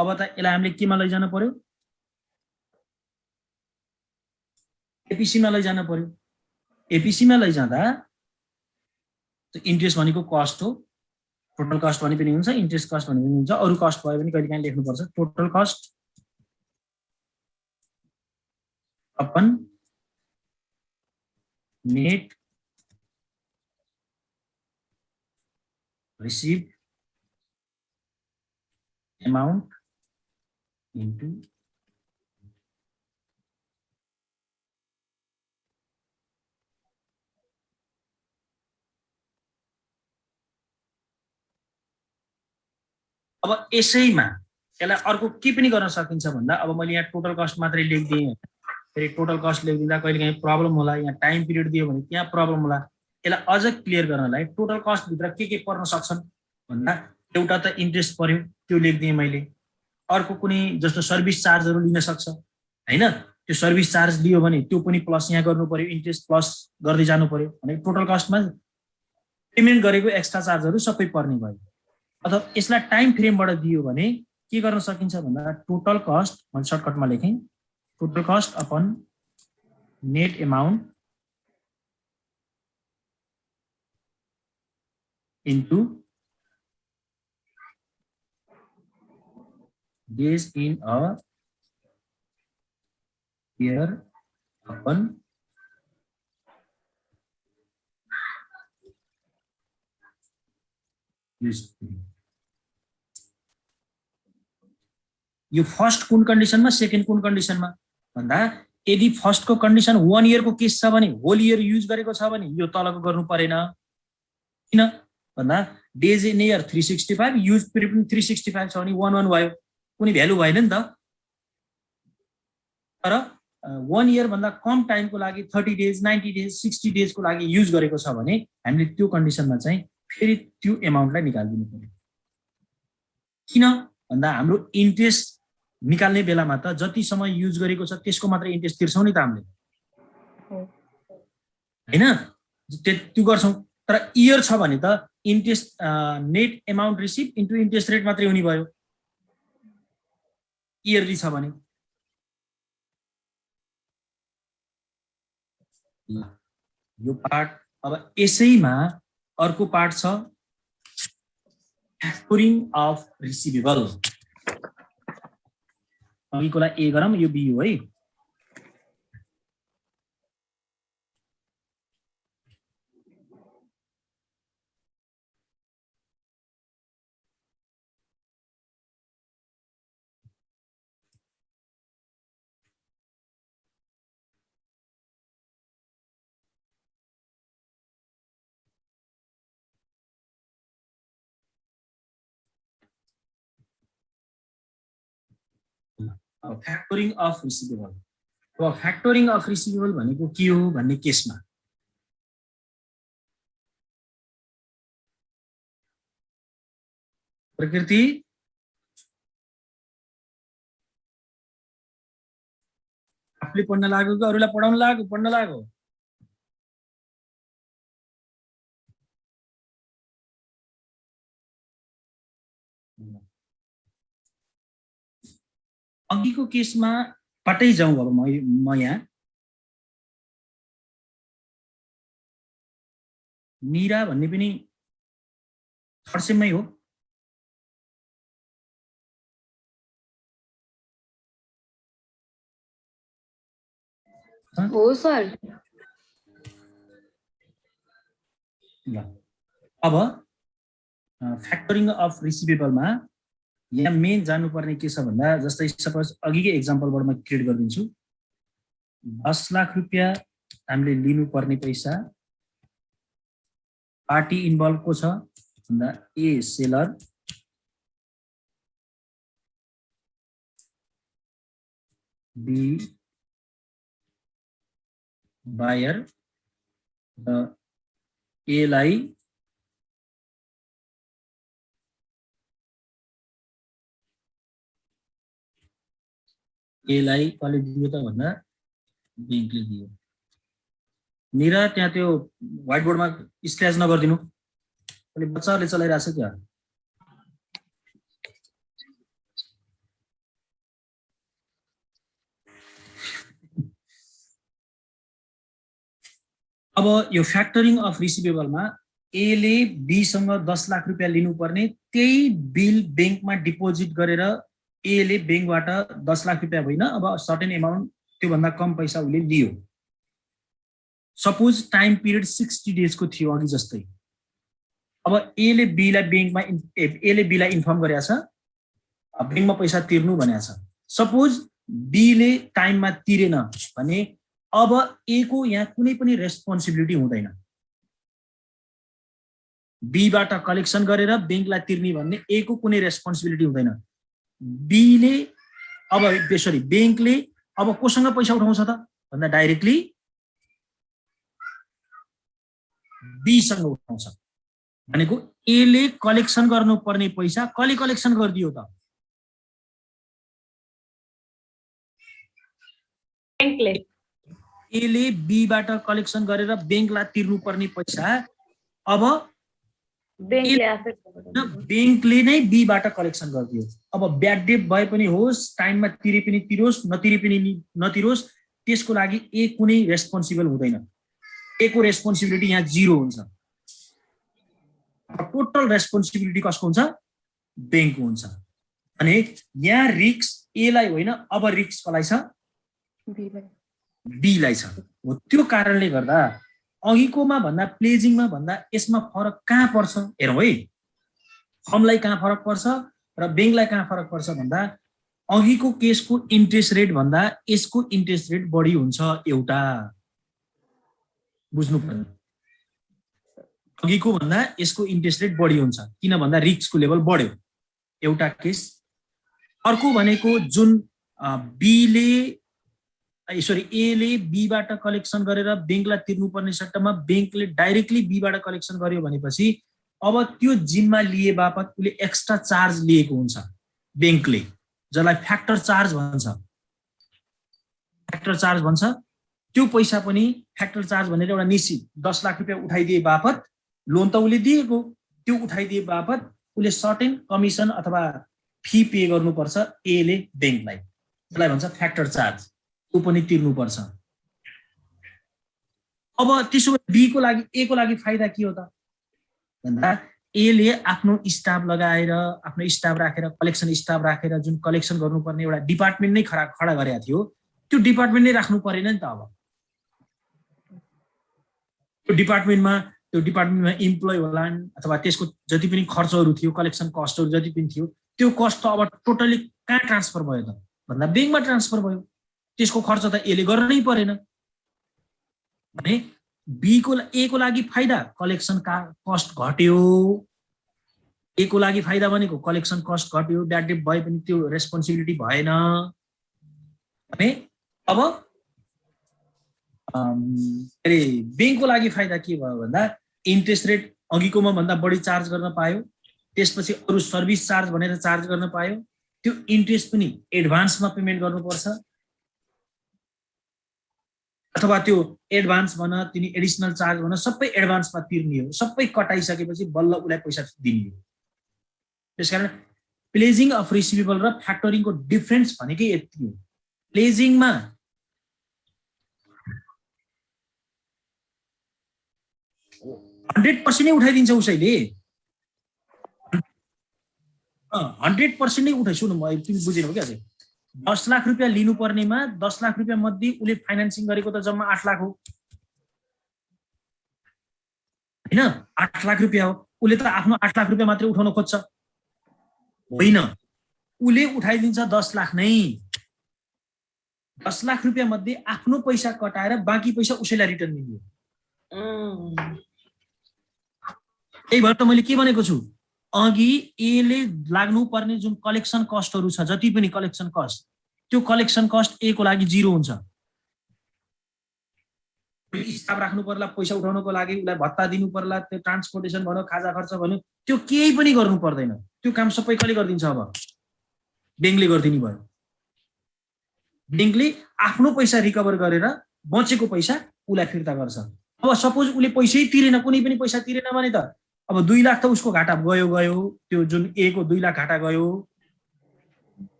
अब त यसलाई हामीले केमा लैजानु पर्यो? एपिसीमा लैजानु पर्यो। एपिसीमा लैजाँदा इन्ट्रेस्ट भनेको कस्ट हो, टोटल कस्ट भने पनि हुन्छ, इन्ट्रेस्ट कस्ट भने पनि हुन्छ, अरू कस्ट भयो भने कहिले काहीँ लेख्नुपर्छ। Total cost upon net receive amount into अब यसैमा यसलाई अर्को के पनि गर्न सकिन्छ भन्दा अब मैले यहाँ टोटल कस्ट मात्रै लेखिदिएँ, फेरि टोटल कस्ट लेखिदिँदा कहिले काहीँ प्रब्लम होला, यहाँ टाइम पिरियड दियो भने त्यहाँ प्रब्लम होला। यसलाई अझ क्लियर गर्नलाई टोटल कस्टभित्र के पर्न सक्छन् भन्दा एउटा त इन्ट्रेस्ट पर्यो, त्यो लेखिदिएँ मैले। अर्को कुनै जस्तो सर्भिस चार्जहरू लिन सक्छ, होइन? त्यो सर्भिस चार्ज लियो भने त्यो पनि प्लस यहाँ गर्नु पर्यो, इन्ट्रेस्ट प्लस गर्दै जानु पर्यो भने टोटल कस्टमा पेमेन्ट गरेको एक्स्ट्रा चार्जहरू सबै पर्ने भयो। अथवा यसलाई टाइम फ्रेमबाट दियो भने के गर्न सकिन्छ भन्दा टोटल कस्ट, मैले सर्टकटमा लेखेँ, total cost upon net amount into days in a year upon यो फर्स्ट कुन कन्डिसनमा, सेकेन्ड कुन कन्डिसनमा भन्दा यदि फर्स्टको कन्डिसन 1 इयरको केस छ भने, होल इयर युज गरेको छ भने यो तलको गर्नु परेन। किन भन्दा days in year 365, use period पनि 365 छ भने 1 भयो, कुनै भ्यालु भएन नि त। तर 1 इयर भन्दा कम टाइमको लागि 30 डेज 90 डेज 60 डेजको लागि युज गरेको छ भने हामीले त्यो कन्डिसनमा चाहिँ फेरि त्यो एमाउन्टलाई निकाल्दिनु पर्यो। किन भन्दा हाम्रो इन्ट्रेस्ट निकाल्ने बेलामा त जति समय युज गरेको छ त्यसको मात्र इन्ट्रेस्ट तिर्छौँ नि त हामीले, हैन? त्यो गर्छौँ। तर इयर छ भने त interest net amount receive into interest rate मात्रै हुने भयो इयरली छ भने। यो पार्ट। अब यसैमा अर्को पार्ट छ फ्याक्टोरिङ अफ रिसिभेबल। अघिकोलाई ए गरौँ, यो बी हो है। फ्याक्टोरिङ अफ रिसिभेबल। अब फ्याक्टोरिङ अफ रिसिभेबल भनेको के हो भन्ने केसमा प्रकृति आफूले पढ्न लाग्यो कि अरूलाई पढाउन लाग्यो? पढ्न लाग्यो। अघिको केसमा बाटै जाउँ। अब म यहाँ मीरा भन्ने पनि थर्ड सेममै हो। हो सर। ल अब फ्याक्टोरिङ अफ रिसिभेबलमा यहाँ मेन जानुपर्ने के छ भन्दा जस्तै सपोज अघिकै एक्जाम्पलबाट म क्रिएट गरिदिन्छु। 10 लाख रुपियाँ हामीले लिनुपर्ने पैसा, पार्टी इन्भल्भ को छ भन्दा ए सेलर, बी बायर र एलाई कसले दियो त भन्दा ब्याङ्कले दियो। निरा त्यहाँ त्यो व्हाइट बोर्डमा स्क्रैच नगरिदिनु, अहिले बच्चाहरूले चलाइरहेछ क्या। अब यो फ्याक्टरिङ अफ रिसिभेबलमा एले बीसँग 10 लाख रुपियाँ लिनुपर्ने, त्यही बिल ब्याङ्कमा डिपोजिट गरेर एले ब्याङ्कबाट 10 लाख रुपियाँ होइन, अब सर्टेन एमाउन्ट त्योभन्दा कम पैसा उसले लियो। सपोज टाइम पिरियड 60 डेजको थियो अघि जस्तै। अब एले बीलाई इन्फर्म गरेको छ ब्याङ्कमा पैसा तिर्नु भनेको छ। सपोज बीले टाइममा तिरेन भने अब ए को यहाँ कुनै पनि रेस्पोन्सिबिलिटी हुँदैन। बीबाट कलेक्सन गरेर ब्याङ्कलाई तिर्ने भन्ने ए को कुनै रेस्पोन्सिबिलिटी हुँदैन। बीले अब ब्याङ्कले अब कोसँग पैसा उठाउँछ त भन्दा डाइरेक्टली बीसँग उठाउँछ। भनेको एले कलेक्सन गर्नुपर्ने पैसा कसले कलेक्सन गरिदियो त? ब्याङ्कले। एले बीबाट कलेक्सन गरेर ब्याङ्कलाई तिर्नुपर्ने पैसा अब ब्याङ्कले नै बीबाट कलेक्सन गरिदियो। अब ब्याड डेट भए पनि होस्, टाइममा तिरे पनि तिरोस्, नतिरे पनि नतिरोस्, त्यसको लागि ए कुनै रेस्पोन्सिबल हुँदैन। ए को रेस्पोन्सिबिलिटी यहाँ 0 हुन्छ। टोटल रेस्पोन्सिबिलिटी कसको हुन्छ? ब्याङ्कको हुन्छ। अनि यहाँ रिस्क एलाई होइन, अब रिस्क कसलाई छ? बीलाई छ। हो त्यो कारणले गर्दा अघिकोमा भन्दा प्लेजिङमा भन्दा यसमा फरक कहाँ पर्छ हेरौँ है। फर्मलाई कहाँ फरक पर्छ र ब्याङ्कलाई कहाँ फरक पर्छ भन्दा अघिको केसको इन्ट्रेस्ट रेट भन्दा यसको इन्ट्रेस्ट रेट बढी हुन्छ। एउटा बुझ्नु पर्यो, अघिको भन्दा यसको इन्ट्रेस्ट रेट बढी हुन्छ किन भन्दा रिस्कको लेभल बढ्यो। एउटा केस। अर्को भनेको जुन बीले सरी एले बीबाट कलेक्सन गरेर ब्याङ्कलाई तिर्नुपर्ने सट्टामा ब्याङ्कले डाइरेक्टली बीबाट कलेक्सन गर्यो भनेपछि अब त्यो जिम्मा लिए बापत उसले एक्स्ट्रा चार्ज लिएको हुन्छ ब्याङ्कले, जसलाई फ्याक्टर चार्ज भन्छ। फ्याक्टर चार्ज भन्छ त्यो पैसा पनि फ्याक्टर चार्ज भनेर एउटा निश्चित 10 लाख रुपियाँ उठाइदिए बापत लोन त उसले दिएको, त्यो उठाइदिए बापत उसले सर्टेन कमिसन अथवा फी पे गर्नुपर्छ एले ब्याङ्कलाई, त्यसलाई भन्छ फ्याक्टर चार्ज, त्यो पनि तिर्नुपर्छ। अब त्यसो भए बी को लागि ए को लागि फाइदा के हो त भन्दा एले आफ्नो स्टाफ लगाएर आफ्नो स्टाफ राखेर कलेक्सन स्टाफ राखेर जुन कलेक्सन गर्नुपर्ने एउटा डिपार्टमेन्ट नै खडा गरेको थियो त्यो डिपार्टमेन्ट नै राख्नु परेन नि त। अब त्यो डिपार्टमेन्टमा इम्प्लोइ होलान् अथवा त्यसको जति पनि खर्चहरू थियो कलेक्सन कस्टहरू जति पनि थियो त्यो कस्ट त अब टोटली कहाँ ट्रान्सफर भयो त भन्दा ब्याङ्कमा ट्रान्सफर भयो, त्यसको खर्च त एले गर्नै परेन भने ए को लागि फाइदा कलेक्सन कस्ट घट्यो, ए को लागि फाइदा भनेको कलेक्सन कस्ट घट्यो, ब्याड डेट भए पनि त्यो रेस्पोन्सिबिलिटी भएन भने अब ब्याङ्कको लागि फाइदा के भयो भन्दा इन्ट्रेस्ट रेट अघिकोमा भन्दा बढी चार्ज गर्न पायो, त्यसपछि अरू सर्भिस चार्ज भनेर चार्ज गर्न पायो, त्यो इन्ट्रेस्ट पनि एडभान्समा पेमेन्ट गर्नुपर्छ अथवा त्यो एडभान्स भन तिनी एडिसनल चार्ज भन सबै एडभान्समा तिर्ने हो, सबै कटाइसकेपछि बल्ल उसलाई पैसा दिने हो। त्यसकारण प्लेजिङ अफ रिसिभेबल र फ्याक्टरिङको डिफरेन्स भनेकै यति हो। प्लेजिङमा 100% नै उठाइदिन्छ उसैले, 100% नै उठाइ सुन्नु म तिमी बुझेनौ क्या अझै 10 लाख रुपियाँ लिनुपर्नेमा 10 लाख रुपियाँ मध्ये उसले फाइनान्सिङ गरेको त जम्मा 8 लाख हो हैन, 8 लाख रुपियाँ हो। उसले त आफ्नो 8 लाख रुपियाँ मात्रै उठाउन खोज्छ होइन, उसले उठाइदिन्छ 10 लाख नै। 10 लाख रुपियाँ मध्ये आफ्नो पैसा कटाएर बाँकी पैसा उसैलाई रिटर्न दिने। त्यही भएर त मैले के भनेको छु अघि एले लाग्नु पर्ने जुन कलेक्सन कस्टहरू छ जति पनि कलेक्सन कस्ट त्यो कलेक्सन कस्ट ए को लागि 0 हुन्छ। स्टाफ राख्नु पर्ला, पैसा उठाउनको लागि उसलाई भत्ता दिनु पर्ला, त्यो ट्रान्सपोर्टेसन भन्यो खाजा खर्च भन्यो त्यो केही पनि गर्नु पर्दैन, त्यो काम सबै कसले गरिदिन्छ अब ब्याङ्कले गरिदिनु भयो। ब्याङ्कले आफ्नो पैसा रिकभर गरेर बचेको पैसा उसलाई फिर्ता गर्छ। अब सपोज उसले पैसै तिरेन, कुनै पनि पैसा तिरेन भने त अब 2 लाख त उसको घाटा गयो, त्यो जुन ए को 2 लाख घाटा गयो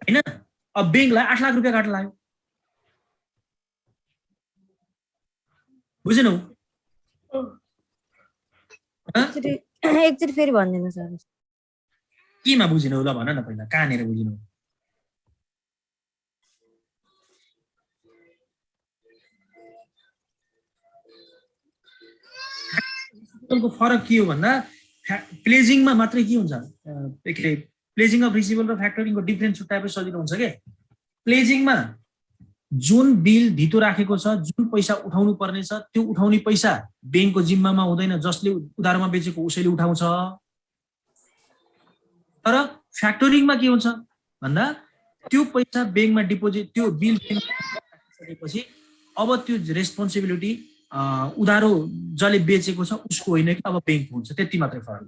हैन। अब ब्याङ्कलाई 8 लाख रुपियाँ घाटा लाग्यो, बुझेनौ? एकचोटि फेरि भनिदिनु सर। केमा बुझिनौ ल भन न, पहिला कहाँनिर बुझिनौ? को फरक के हो भन्दा प्लेजिङमा मात्रै के हुन्छ, प्लेजिङ अफ रिसिभेबल र फ्याक्टरिङको डिफरेन्स छुट्याएपछि सजिलो हुन्छ के। प्लेजिङमा जुन बिल धितो राखेको छ, जुन पैसा उठाउनु पर्ने छ त्यो उठाउने पैसा ब्याङ्कको जिम्मामा हुँदैन, जसले उधारमा बेचेको उसैले उठाउँछ। तर फ्याक्टरिङमा के हुन्छ भन्दा त्यो पैसा ब्याङ्कमा डिपोजिट, त्यो बिल सकेपछि अब त्यो रेस्पोन्सिबिलिटी उधारो जसले बेचेको छ उसको होइन कि अब ब्याङ्क हुन्छ, त्यति मात्रै फरक।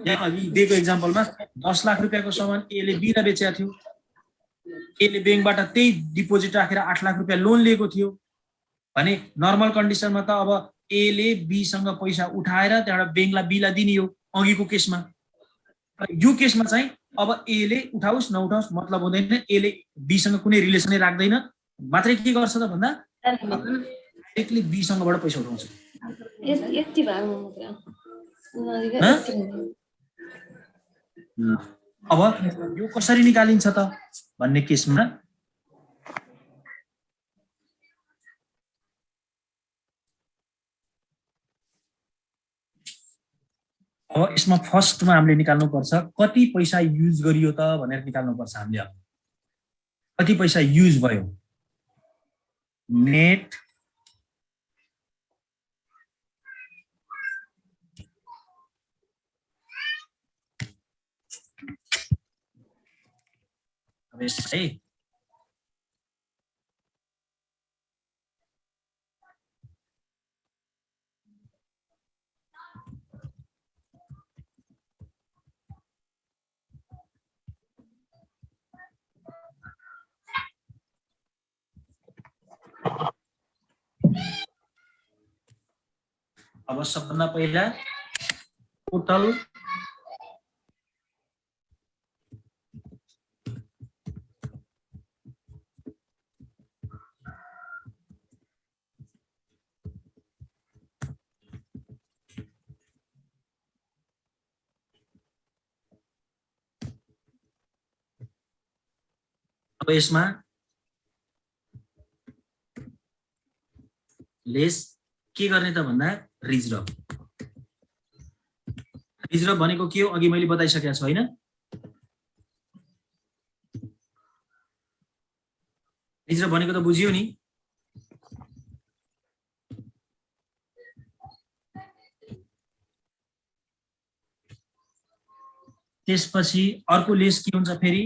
यहाँ अघि दिएको एक्जाम्पलमा 10 लाख रुपियाँको सामान एले बीलाई बेचेको थियो, एले ब्याङ्कबाट त्यही डिपोजिट राखेर 8 लाख रुपियाँ लोन लिएको थियो भने नर्मल कन्डिसनमा त अब एले बीसँग पैसा उठाएर त्यहाँबाट ब्याङ्कलाई बीलाई दिने हो अघिको केसमा। यो केसमा चाहिँ अब एले उठाओस् नउठाओस् मतलब हुँदैन, एले बीसँग कुनै रिलेसनै राख्दैन, मात्रै के गर्छ त भन्दा डाइरेक्टली बीसँगबाट पैसा उठाउँछ। अब यो कसरी निकालिन्छ त भन्ने केसमा अब यसमा फर्स्टमा हामीले निकाल्नु पर्छ कति पैसा युज गरियो त भनेर निकाल्नु पर्छ हामीले। अब कति पैसा युज भयो, नेट अब यसलाई अब सबभन्दा पहिला टोटल अब यसमा लेस के गर्ने त भन्दा रिजर्भ भनेको के हो अघि मैले बताइसकेको छु हैन रिजर्भ भनेको त बुझियो नि त्यसपछि अर्को लेस के हुन्छ फेरि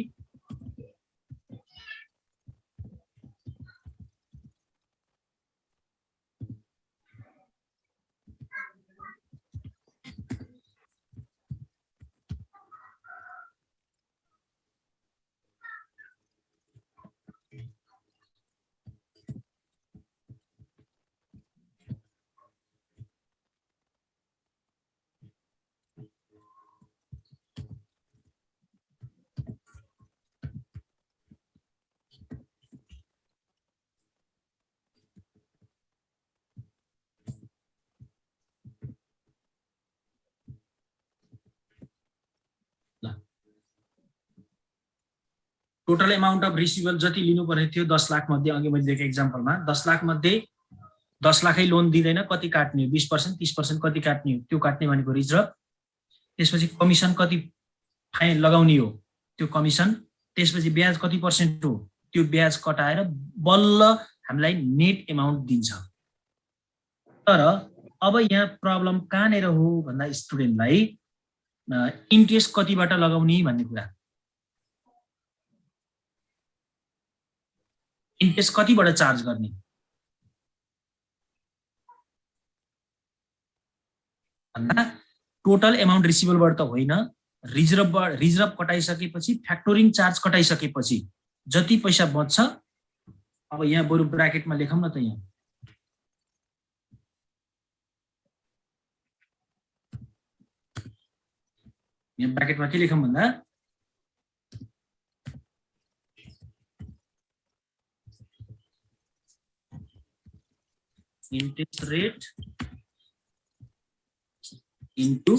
टोटल अमाउन्ट अफ रिसिभल जति लिनुपर्ने थियो 10 लाख मध्ये अघि मैले दिएको एक्जाम्पलमा 10 लाख मध्ये 10 लाखै लोन दिँदैन कति काट्ने 20% 30% कति काट्ने त्यो काट्ने भनेको रिजर्भ त्यसपछि कमिसन कति फाइन लगाउने हो त्यो कमिसन त्यसपछि ब्याज कति पर्सेन्ट हो त्यो ब्याज कटाएर बल्ल हामीलाई नेट अमाउन्ट दिन्छ तर अब यहाँ प्रब्लम कहाँनेर हो भन्दा स्टुडेन्टलाई इन्ट्रेस्ट कतिबाट लगाउने भन्ने कुरा इन्ट्रेस्ट कतिबाट चार्ज गर्ने भन्दा टोटल अमाउन्ट रिसिभलबाट त होइन रिजर्भ कटाइसकेपछि फ्याक्टोरिङ चार्ज कटाइसकेपछि जति पैसा बच्छ अब यहाँ बरु ब्राकेटमा लेखौँ न त यहाँ ब्राकेटमा के लेखौँ भन्दा interest rate into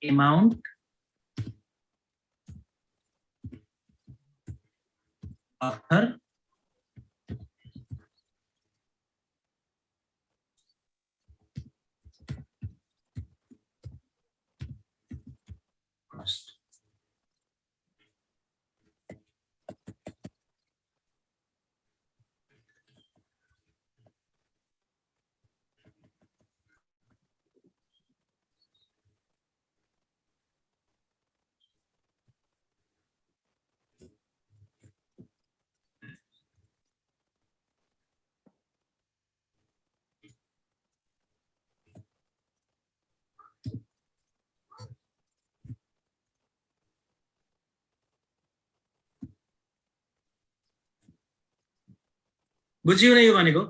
amount after cost. बुझियो न यो भनेको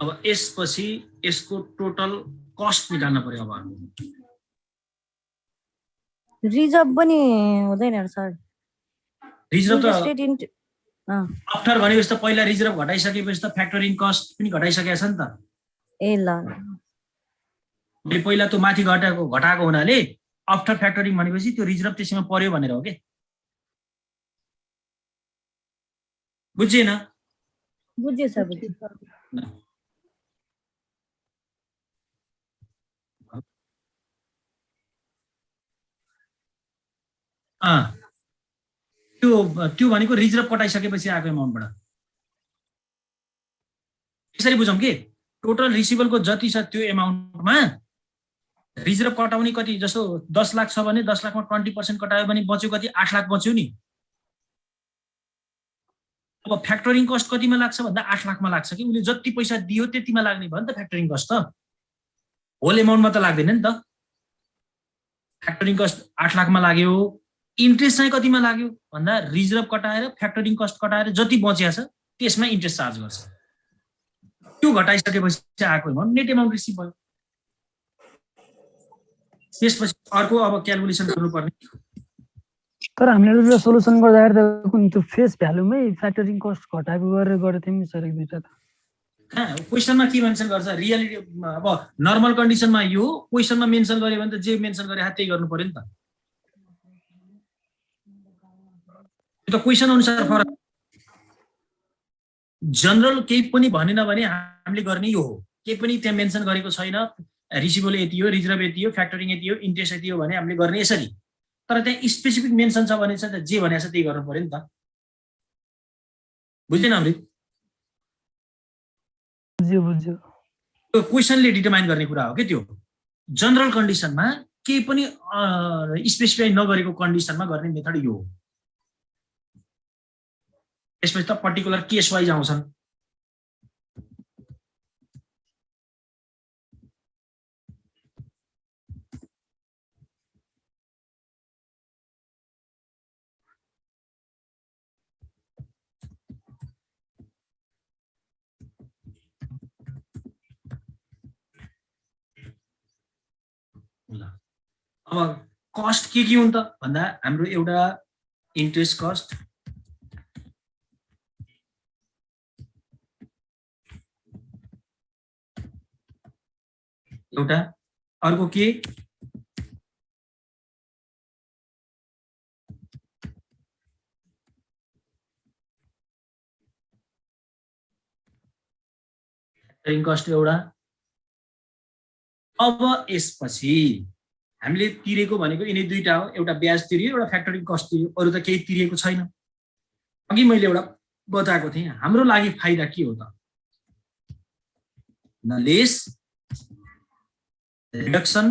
अब यसपछि यसको टोटल कस्ट निकाल्न पर्यो अब रिजर्भ पनि हुँदैन सर रिजर्भ त आफ्टर भनेपछि त पहिला रिजर्भ घटाइसकेपछि त फ्याक्टरिङ कस्ट पनि घटाइसकेको छ नि त ए ल मैले पहिला त्यो माथि घटाएको हुनाले आफ्टर फ्याक्टरिङ भनेपछि त्यो रिजर्भ त्यसैमा पर्यो भनेर हो के बुझिएन बुझ्यो सर बुझ्यो त्यो भनेको रिजर्भ कटाइसकेपछि आएको अमाउन्टबाट यसरी बुझौँ के टोटल रिसिभलको जति छ त्यो अमाउन्टमा रिजर्भ कटाउने कति जस्तो 10 लाख छ भने 10 लाखमा 20% कटायो भने बच्यो कति 8 लाख बच्यो नि अब फ्याक्टरिङ कस्ट कतिमा लाग्छ भन्दा 8 लाखमा लाग्छ कि उले जति पैसा दियो त्यतिमा लाग्ने भयो नि त फ्याक्टरिङ कस्ट त होल अमाउन्टमा त लाग्दैन नि त फ्याक्टरिङ कस्ट 8 लाखमा लाग्यो इन्ट्रेस्ट चाहिँ कतिमा लाग्यो भन्दा रिजर्भ कटाएर फ्याक्टरिङ कस्ट कटाएर जति बचेको छ त्यसमा इन्ट्रेस्ट चार्ज गर्छ। त्यो घटाइसकेपछि आएको नेट एमाउन्ट रिसिभ भयो। त्यसपछि अर्को अब क्यालकुलेसन गर्नुपर्ने। तर हामीले सोलुसन गर्दाखेरि त कुन त्यो फेस भ्यालुमै फ्याक्टरिङ कस्ट घटाएको गरेर गर्थ्यौँ नि सर एक दुईटा त। क्वेसनमा के मेन्सन गर्छ रियालिटी अब नर्मल कन्डिसनमा यो क्वेसनमा मेन्सन गर्यो भने त जे मेन्सन गरे त्यही गर्नु पर्यो नि त। त्यो त क्वेसन अनुसार फरक। जनरल केही पनि भनेन भने हामीले गर्ने यो हो। केही पनि त्यहाँ मेन्सन गरेको छैन रिसिभेबल यति हो रिजर्भ यति हो फ्याक्टरिङ यति हो इन्ट्रेस्ट यति हो भने हामीले गर्ने यसरी। तर त्यहाँ स्पेसिफिक मेन्सन छ भने चाहिँ जे भनेको छ त्यही गर्नु पर्यो नि त। बुझ्दैन अमृत? बुझ्यो। त्यो क्वेसनले डिटरमाइन गर्ने कुरा हो कि त्यो। जनरल कन्डिसनमा केही पनि स्पेसिफाई नगरेको कन्डिसनमा गर्ने मेथड यो हो। त्यसपछि त पर्टिकुलर केस वाइज आउँछन्। अब कस्ट के हुन् त भन्दा हाम्रो एउटा इन्ट्रेस्ट कस्ट, एउटा अर्को के ट्रेनिङ कस्ट एउटा। अब यसपछि हामीले तिरेको भनेको यिनी दुईटा हो, एउटा ब्याज तिरियो एउटा फ्याक्टरिङ कस्ट तिरियो, अरु त केही तिरिएको छैन। अघि मैले एउटा बताएको थिएँ हाम्रो लागि फाइदा के हो त, न लेस रिडक्सन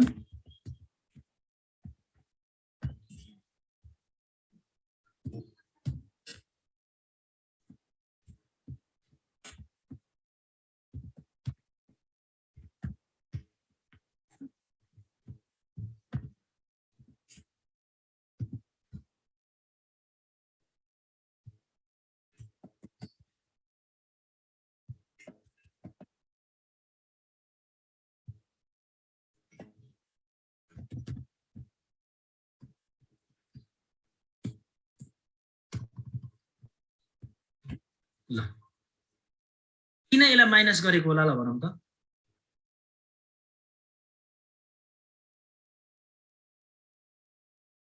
ल किन यसलाई माइनस गरेको होला ल भनौँ त।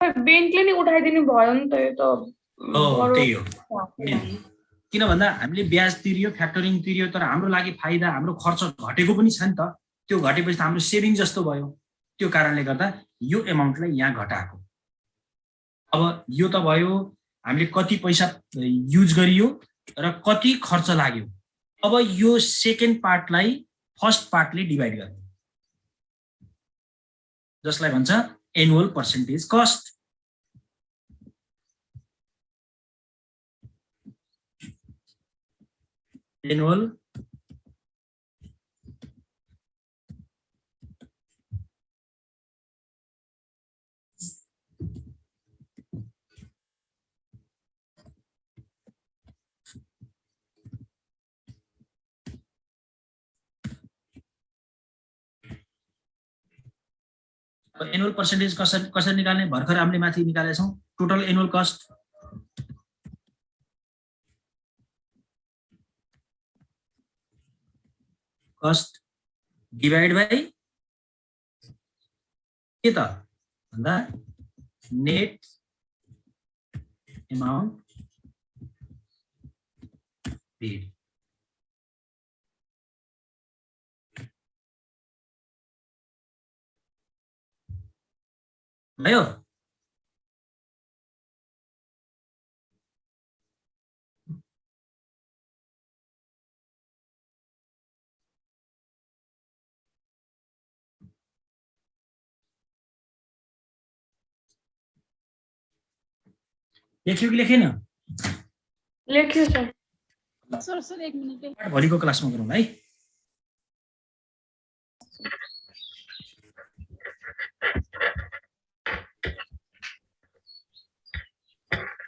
ब्याङ्कले नै उठाइदिनु भयो नि त यो त। त्यही हो किन भन्दा हामीले ब्याज तिरियो फ्याक्टरिङ तिरियो तर हाम्रो लागि फाइदा हाम्रो खर्च घटेको पनि छ नि त। त्यो घटेपछि त हाम्रो सेभिङ जस्तो भयो। त्यो कारणले गर्दा यो एमाउन्टलाई यहाँ घटाएको। अब यो त भयो हामीले कति पैसा युज गरियो र कति खर्च लाग्यो। अब यो सेकेन्ड पार्टलाई फर्स्ट पार्टले डिभाइड गर्ने जसलाई भन्छ annual percentage cost. Annual annual percentage कसरी निकाल्ने भर्खर हामीले माथि निकालेका छौँ। Total annual cost divide by के त भन्दा नेट एमाउन्ट पेड। भयो लेख्यो कि लेखेन? लेख्यो सर। भोलिको क्लासमा गरौँ है।